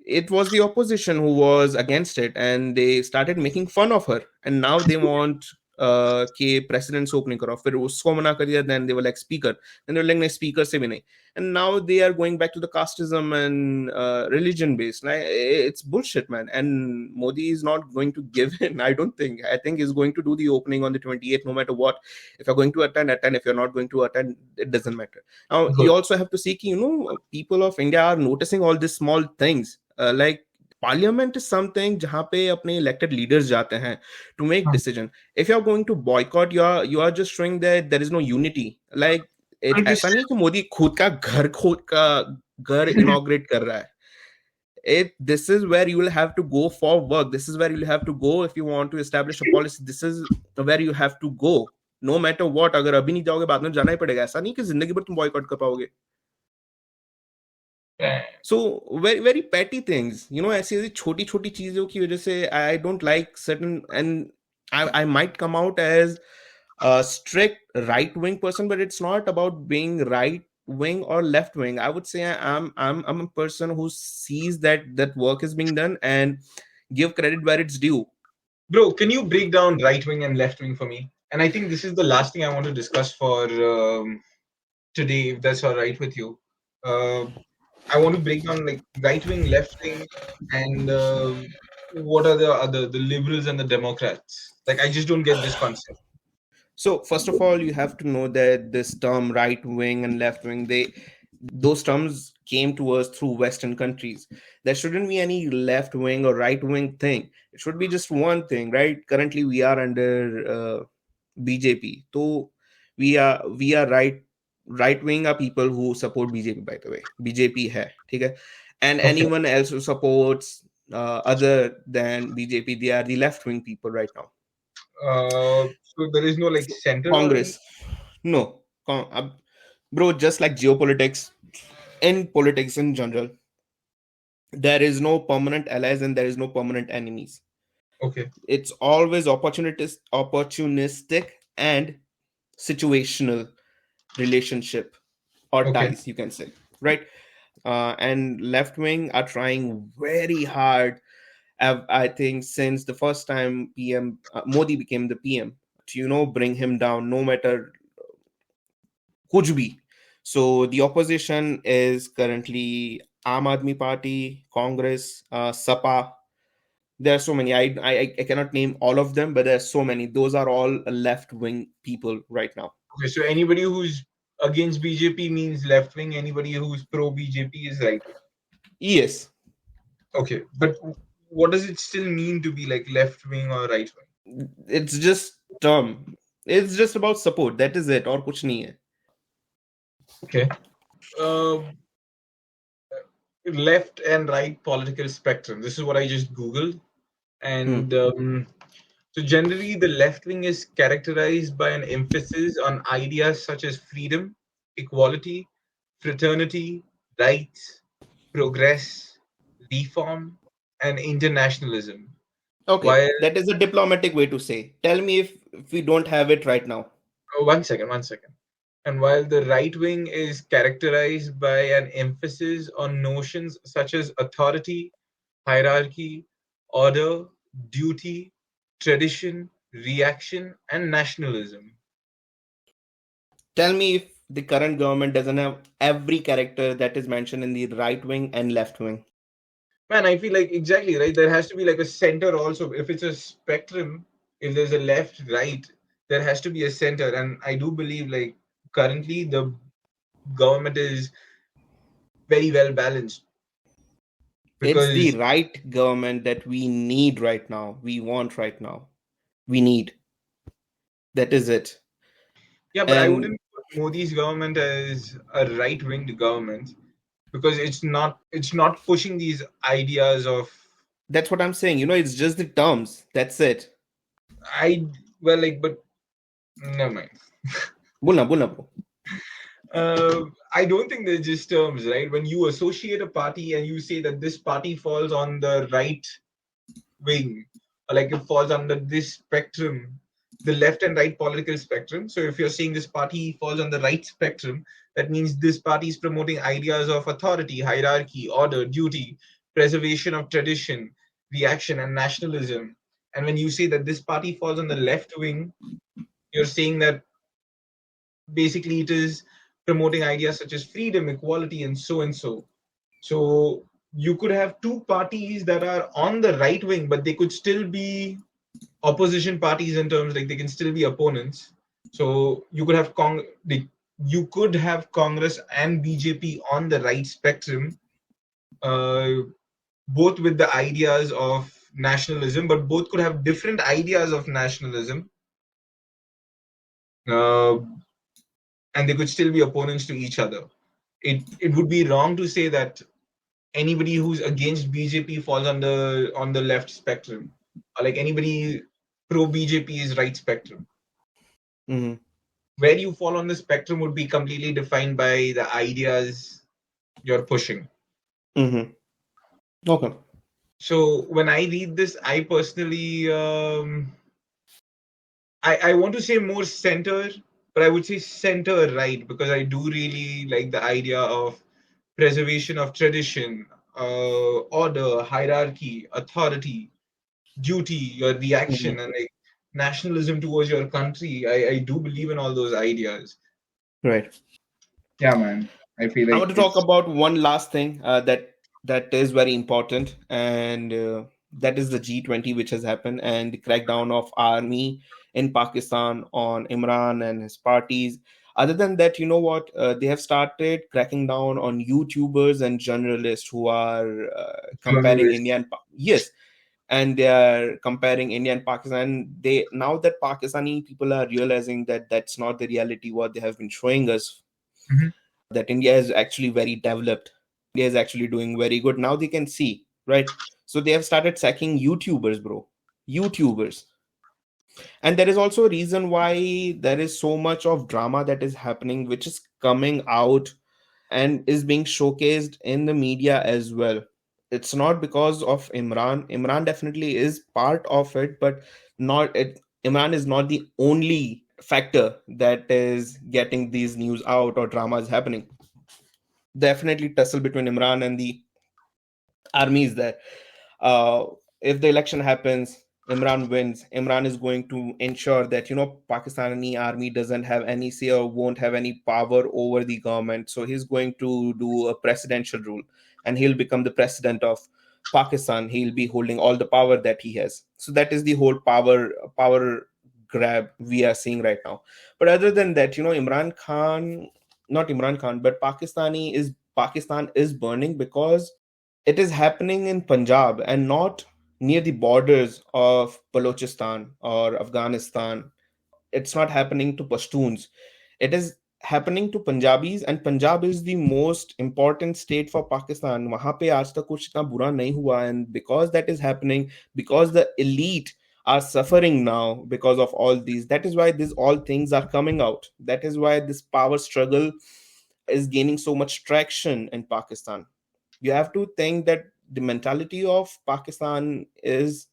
it was the opposition who was against it, and they started making fun of her, and now they want कि president से opening करो, फिर उसको मना कर दिया, then they were like speaker, then they were like नहीं speaker से भी नहीं, and now they are going back to the casteism and religion based. Like, it's bullshit, man, and Modi is not going to give in. I think he's going to do the opening on the 28th no matter what. If you're going to attend, if you're not going to attend, it doesn't matter. Now Good. you also have to see people of India are noticing all these small things, like parliament is something जहाँ पे अपने elected leaders जाते हैं to make decision. If you are going to boycott, you are just showing that there is no unity. Like, ऐसा नहीं कि मोदी खुद का घर inaugurate कर रहा है. This is where you will have to go for work. This is where you will have to go if you want to establish a policy. This is where you have to go, no matter what. अगर अभी नहीं जाओगे बाद में जाना ही पड़ेगा. ऐसा नहीं कि जिंदगी भर तुम boycott कर पाओगे. So very very petty things, ऐसी ऐसी छोटी छोटी चीजों की वजह से I don't like certain, and I might come out as a strict right wing person, but it's not about being right wing or left wing. I would say I'm a person who sees that work is being done and give credit where it's due. Bro, can you break down right wing and left wing for me? And I think this is the last thing I want to discuss for today, if that's all right with you. I want to break down like right wing, left wing, and what are the liberals and the Democrats. Like, I just don't get this concept. So first of all, you have to know that this term right wing and left wing, those terms came to us through Western countries. There shouldn't be any left wing or right wing thing. It should be just one thing, right? Currently, we are under BJP. So we are right wing are people who support BJP. By the way, BJP hai, theek hai? And Okay. anyone else who supports other than BJP, they are the left wing people right now. So there is no like center or any. Congress, no, bro. Just like geopolitics, in politics in general, there is no permanent allies and there is no permanent enemies. Okay. It's always opportunistic and situational relationship or Okay. ties, you can say, right? And left wing are trying very hard. I think since the first time PM Modi became the PM, to bring him down, no matter kuch bhi. So the opposition is currently Aam Aadmi Party, Congress, Sapa. There are so many. I cannot name all of them, but there are so many. Those are all left wing people right now. Okay. So anybody who's against BJP means left wing. Anybody who's pro BJP is right wing. Yes, Okay. But what does it still mean to be like left wing or right wing? it's just term. It's just about support. That is it. Or kuch nahi hai. Okay. Uh, Left and right political spectrum. This is what I just Googled. And so generally, the left wing is characterized by an emphasis on ideas such as freedom, equality, fraternity, rights, progress, reform, and internationalism. Okay, While that is a diplomatic way to say. Tell me if we don't have it right now. one second, one second. And while the right wing is characterized by an emphasis on notions such as authority, hierarchy, order, duty, tradition, reaction, and nationalism. Tell me if the current government doesn't have every character that is mentioned in the right wing and left wing. Man, I feel like exactly right. There has to be like a center also. If it's a spectrum, if there's a left, right, there has to be a center. And I do believe like currently the government is very well balanced. It's the Because right government that we need right now. We want right now. We need. That is it. yeah, but I And wouldn't put Modi's government as a right-winged government. because it's not pushing these ideas of That's what I'm saying. It's just the terms. That's it. I well like but never mind. Bulna, bulna, bro. I don't think they're just terms, right? When you associate a party and you say that this party falls on the right wing, or like it falls under this spectrum, the left and right political spectrum. So if you're saying this party falls on the right spectrum, that means this party is promoting ideas of authority, hierarchy, order, duty, preservation of tradition, reaction, and nationalism. And when you say that this party falls on the left wing, you're saying that basically it is promoting ideas such as freedom, equality, and so and so. So you could have two parties that are on the right wing, but they could still be opposition parties in terms like they can still be opponents. So you could have Congress and BJP on the right spectrum, uh, both with the ideas of nationalism, but both could have different ideas of nationalism, uh, and they could still be opponents to each other. It would be wrong to say that anybody who's against BJP falls on the left spectrum, or like anybody pro BJP is right spectrum. Mm-hmm. Where you fall on the spectrum would be completely defined by the ideas you're pushing. Mm-hmm. Okay. So when I read this, I personally, I want to say more center, but I would say center right because I do really like the idea of preservation of tradition, order, hierarchy, authority, duty, your reaction, Mm-hmm. and like nationalism towards your country. I do believe in all those ideas. Right. Yeah, man. I feel I like want to talk it's about one last thing that is very important, and that is the G20, which has happened, and the crackdown of army in Pakistan on Imran and his parties. Other than that, you know what? They have started cracking down on YouTubers and journalists who are comparing journalist. India and yes, and they are comparing India and Pakistan. They now that Pakistani people are realizing that that's not the reality what they have been showing us, Mhm. that India is actually very developed. India is actually doing very good. Now they can see, right? So they have started sacking YouTubers, bro. YouTubers. And there is also a reason why there is so much of drama that is happening, which is coming out and is being showcased in the media as well. It's not because of Imran. Imran definitely is part of it, but not it. Imran is not the only factor that is getting these news out or dramas happening. Definitely tussle between Imran and the army is there. Uh, if the election happens, Imran wins. Imran is going to ensure that Pakistani army doesn't have any say or won't have any power over the government. So he's going to do a presidential rule, and he'll become the president of Pakistan. He'll be holding all the power that he has. So that is the whole power grab we are seeing right now. But other than that, Imran Khan, not Imran Khan, but Pakistan is burning because it is happening in Punjab and not near the borders of Balochistan or Afghanistan. It's not happening to Pashtuns. It is happening to Punjabis, and Punjab is the most important state for Pakistan. वहाँ पे आज तक कुछ इतना बुरा नहीं हुआ, and because that is happening, because the elite are suffering now because of all these. That is why these all things are coming out. That is why this power struggle is gaining so much traction in Pakistan. You have to think that the mentality of Pakistan is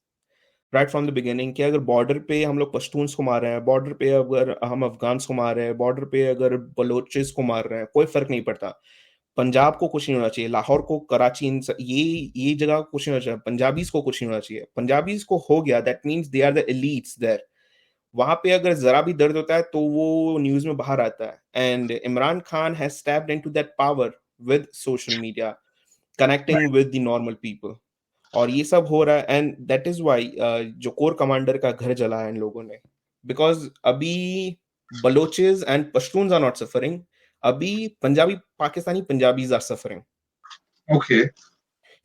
right from the beginning कि अगर border पे हम लोग पश्तून्स को मार रहे हैं, border पे अगर हम अफगान्स को मार रहे हैं, बॉर्डर पे अगर बलोचिस को मार रहे हैं, कोई फर्क नहीं पड़ता. पंजाब को कुछ नहीं होना चाहिए, लाहौर को, कराची, ये जगह को कुछ नहीं होना चाहिए, पंजाबीज को कुछ नहीं होना चाहिए. पंजाबीज को हो गया, that means they are the elites there. वहां पे अगर जरा भी दर्द होता है तो वो न्यूज में बाहर आता है. And Imran Khan has stepped into that power with social media, connecting with the normal people. और ये सब हो रहा है, एंड दैट इज वाई जो कोर कमांडर का घर जला है इन लोगों ने. बिकॉज अभी Balochs and Pashtuns are not suffering. अभी Punjabi Pakistani Punjabis are suffering. Okay.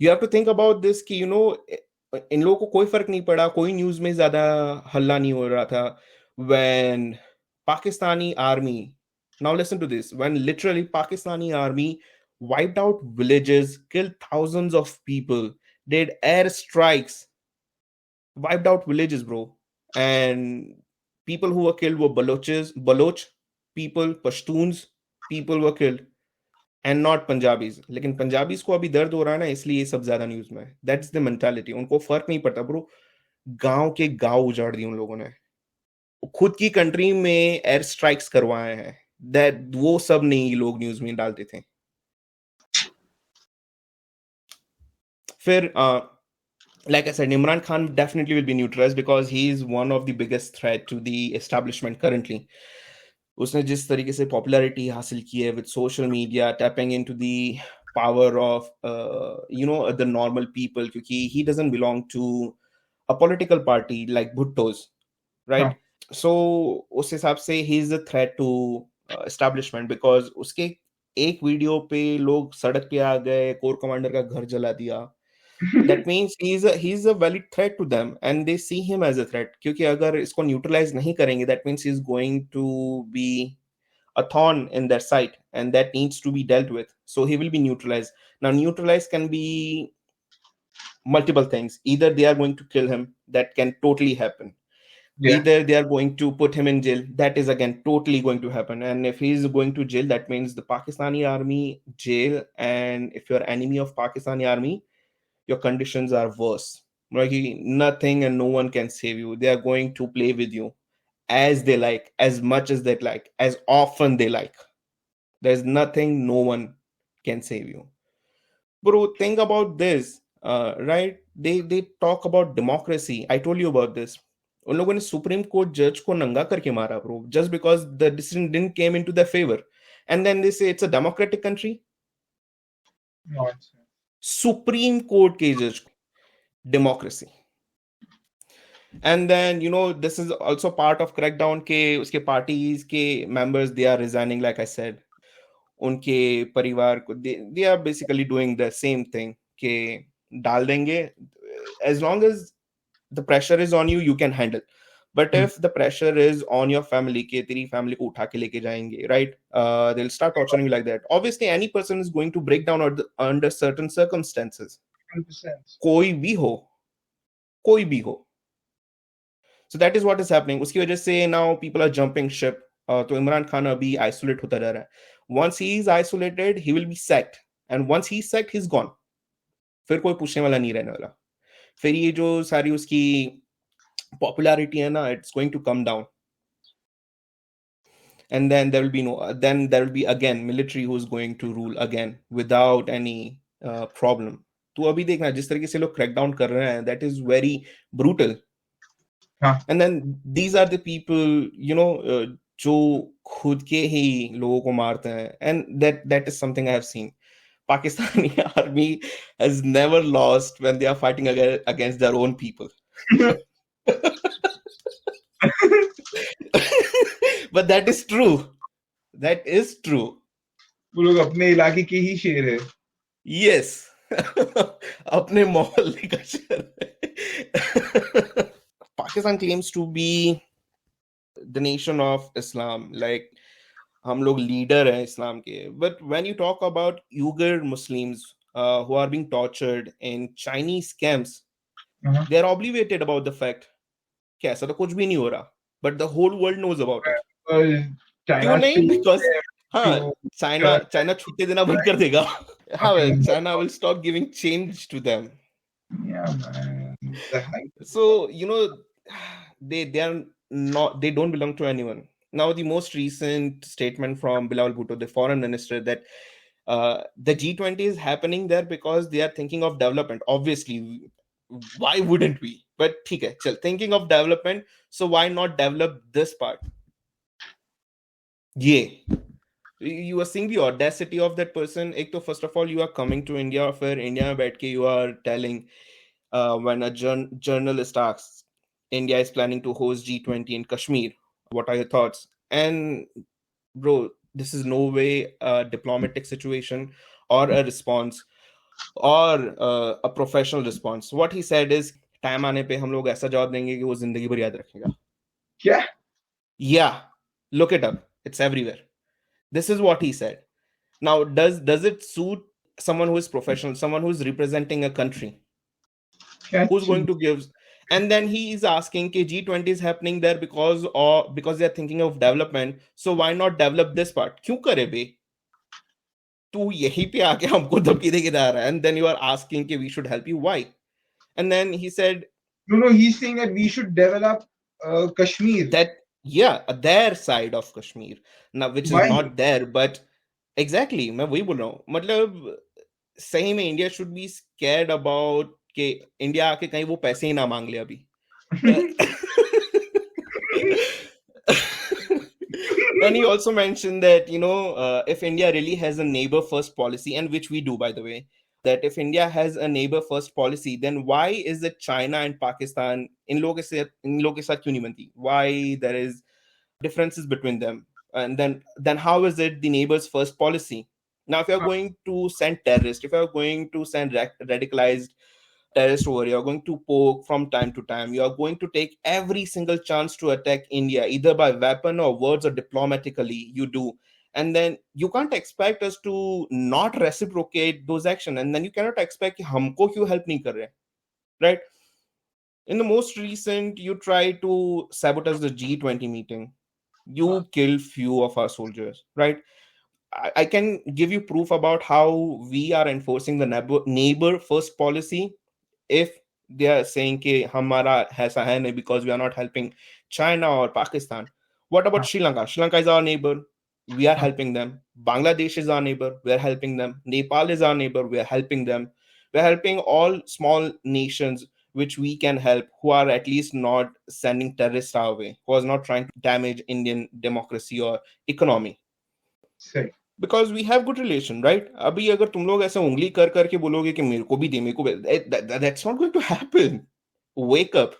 You have to think about this कि इन लोगों को कोई फर्क नहीं पड़ा, कोई न्यूज में ज्यादा हल्ला नहीं हो रहा था. When Pakistani army, now listen to this, when literally Pakistani army wiped out villages, killed thousands of people, did air strikes, wiped out villages, bro. And people who were killed were Baloch people, Pashtuns, people were killed, and not Punjabis. लेकिन Punjabis को अभी दर्द हो रहा है ना, इसलिए ये सब ज्यादा न्यूज में है. That's the mentality. उनको फर्क नहीं पड़ता ब्रो. गांव के गांव उजाड़ दिए उन लोगों ने. खुद की कंट्री में एयर स्ट्राइक्स करवाए हैं. दैट वो सब नहीं लोग न्यूज में डालते थे. फिर like I said, Imran Khan definitely will be neutralized because he is one of the biggest threat to the establishment currently. उसने जिस तरीके से पॉपुलैरिटी हासिल की है with social media, tapping into the power of the normal people, क्योंकि he doesn't belong to a political party like Bhuttos, right? So उस हिसाब से he is a threat to establishment, because उसके एक वीडियो पे लोग सड़क पे आ गए, कोर कमांडर का घर जला दिया. That means he's a valid threat to them and they see him as a threat. क्योंकि अगर इसको neutralize नहीं करेंगे, that means he's going to be a thorn in their side and that needs to be dealt with. So he will be neutralized. Now neutralize can be multiple things. Either they are going to kill him, that can totally happen. Either they are going to put him in jail, that is again totally going to happen. And if he is going to jail, that means the Pakistani army jail, and if you're enemy of Pakistani army, your conditions are worse. Like nothing and no one can save you. They are going to play with you as they like, as much as they like, as often they like. There's nothing, no one can save you. Bro, think about this, right? They talk about democracy. I told you about this. उन लोगों ने supreme court जज को नंगा करके मारा, bro, just because the decision didn't came into their favor. And then they say it's a democratic country. Supreme Court के जज, democracy. And then this is also part of crackdown के उसके parties के members, they are resigning, like I said. उनके परिवार को they are basically doing the same thing कि डाल देंगे. As long as the pressure is on you, you can handle. But if the pressure is on your family कि तेरी family को उठा के लेके जाएंगे, right? They'll start torturing you like that. Obviously any person is going to break down under certain circumstances. 100%. कोई भी हो. So that is what is happening. उसकी वजह से now people are jumping ship. तो इमरान खान अभी isolate होता जा रहा है. Once he is isolated, he will be sacked. And once he's sacked, he's gone. फिर कोई पूछने वाला नहीं रहने वाला. फिर ये जो सारी उसकी popularity है ना, it's going to come down. And then there will be again military who is going to rule again without any problem. तो अभी देखना जिस तरीके से लोग crackdown कर रहे हैं, that is very brutal. And then these are the people जो खुद के ही लोगों को मारते हैं. And that is something I have seen. Pakistani army has never lost when they are fighting against their own people. But that is true. That is true. वो लोग अपने इलाके के ही शेर है. Yes. अपने मोहल्ले का शेर है. Pakistan claims to be the nation of Islam. Like हम लोग leader हैं Islam के. But when you talk about Uyghur Muslims who are being tortured in Chinese camps, they are obliviated about the fact कि ऐसा तो कुछ भी नहीं हो रहा. But the whole world knows about it. क्यों नहीं? Because हाँ, China छुट्टी देना बंद कर देगा. हाँ, China will stop giving change to them. Yeah, man. So they don't belong to anyone. Now the most recent statement from Bilal Bhutto, the foreign minister, that the G20 is happening there because they are thinking of development. Obviously, why wouldn't we? But ठीक है, चल, thinking of development, so why not develop this part? Yeah. You are seeing the audacity of that person. एक तो first of all you are coming to India, फिर India में बैठ के you are telling when a journalist asks, India is planning to host G20 in Kashmir. What are your thoughts? And bro, this is no way a diplomatic situation or a response or a professional response. What he said is, time आने पे हम लोग ऐसा जवाब देंगे कि वो जिंदगी भर याद रखेगा. क्या? Yeah, look it up. It's everywhere. This is what he said. Now, does it suit someone who is professional, someone who is representing a country, who's going Catchy. to give? And then he is asking कि G20 is happening there because they are thinking of development, so why not develop this part? क्यों करे बे? तू यहीं पे आके हमको धमकी दे के जा रहा है, and then you are asking कि we should help you, why? And then he said No, no, he's saying that we should develop Kashmir. that, yeah, their side of Kashmir now, which is Why? not there, but exactly मैं वही बोल रहा हूँ, मतलब सही में India should be scared about कि India आके कहीं वो पैसे ही ना मांग ले अभी. And he also mentioned that, if India really has a neighbor first policy, and which we do, by the way, that if India has a neighbor first policy, then why is it China and Pakistan इन लोगों के साथ क्यों नहीं बनती? Why there is differences between them? And then how is it the neighbors first policy? Now, if you're going to send terrorists, if you're going to send radicalized terrorist over, you're going to poke from time to time, you're going to take every single chance to attack India, either by weapon or words or diplomatically, you do. And then you can't expect us to not reciprocate those actions. And then you cannot expect कि हमको क्यों help नहीं कर रहे, right? In the most recent, you try to sabotage the G20 meeting. You killed few of our soldiers, right? I can give you proof about how we are enforcing the neighbor first policy if they are saying कि हमारा ऐसा है नहीं because we are not helping China or Pakistan. What about Sri Lanka? Sri Lanka is our neighbor. We are helping them. Bangladesh is our neighbor. We are helping them. Nepal is our neighbor. We are helping them. We are helping all small nations which we can help, who are at least not sending terrorists our way, who are not trying to damage Indian democracy or economy. Say. Because we have good relation, right? अभी अगर तुम लोग ऐसे उंगली कर करके बोलोगे कि मेरे को भी दे, मेरे को that's not going to happen. Wake up.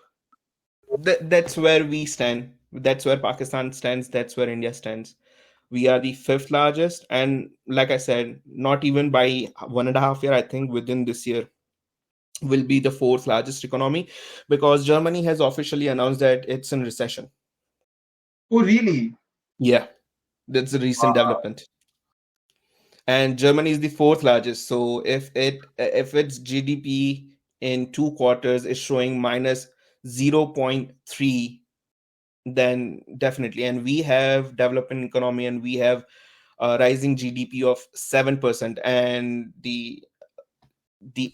That's where we stand. That's where Pakistan stands. That's where India stands. We are the fifth largest, and like I said, not even by 1.5 year, I think within this year will be the fourth largest economy, because Germany has officially announced that it's in recession. Oh, really? Yeah, that's a recent Wow. development. And Germany is the fourth largest. So if its GDP in 2 quarters is showing minus 0.3, then definitely. And we have developing economy, and we have a rising GDP of 7%, and the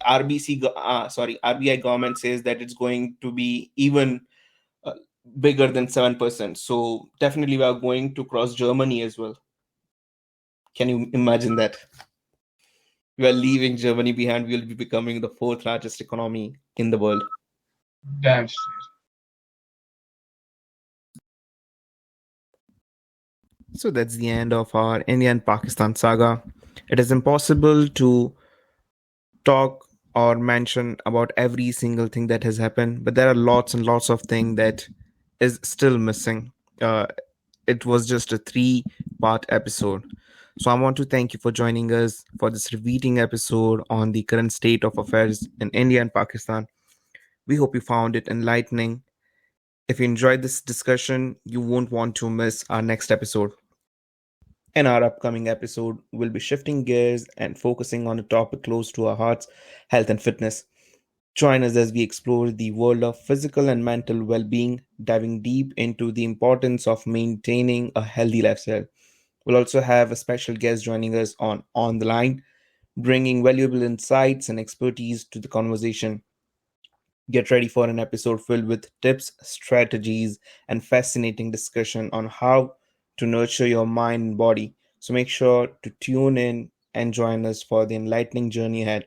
RBI government says that it's going to be even uh, bigger than 7%. So definitely we are going to cross Germany as well. Can you imagine that? We are leaving Germany behind. We'll be becoming the fourth largest economy in the world. Damn straight. So that's the end of our India and Pakistan saga. It is impossible to talk or mention about every single thing that has happened, but there are lots and lots of things that is still missing. Uh, it was just a 3-part episode. So I want to thank you for joining us for this repeating episode on the current state of affairs in India and Pakistan. We hope you found it enlightening. If you enjoyed this discussion, you won't want to miss our next episode. In our upcoming episode, we'll be shifting gears and focusing on a topic close to our hearts: health and fitness. Join us as we explore the world of physical and mental well being, diving deep into the importance of maintaining a healthy lifestyle. We'll also have a special guest joining us on the line, bringing valuable insights and expertise to the conversation. Get ready for an episode filled with tips, strategies, and fascinating discussion on how to nurture your mind and body. So make sure to tune in and join us for the enlightening journey ahead.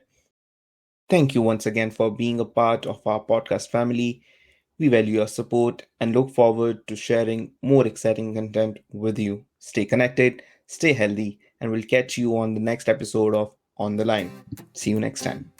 Thank you once again for being a part of our podcast family. We value your support and look forward to sharing more exciting content with you. Stay connected, stay healthy, and we'll catch you on the next episode of On the Line. See you next time.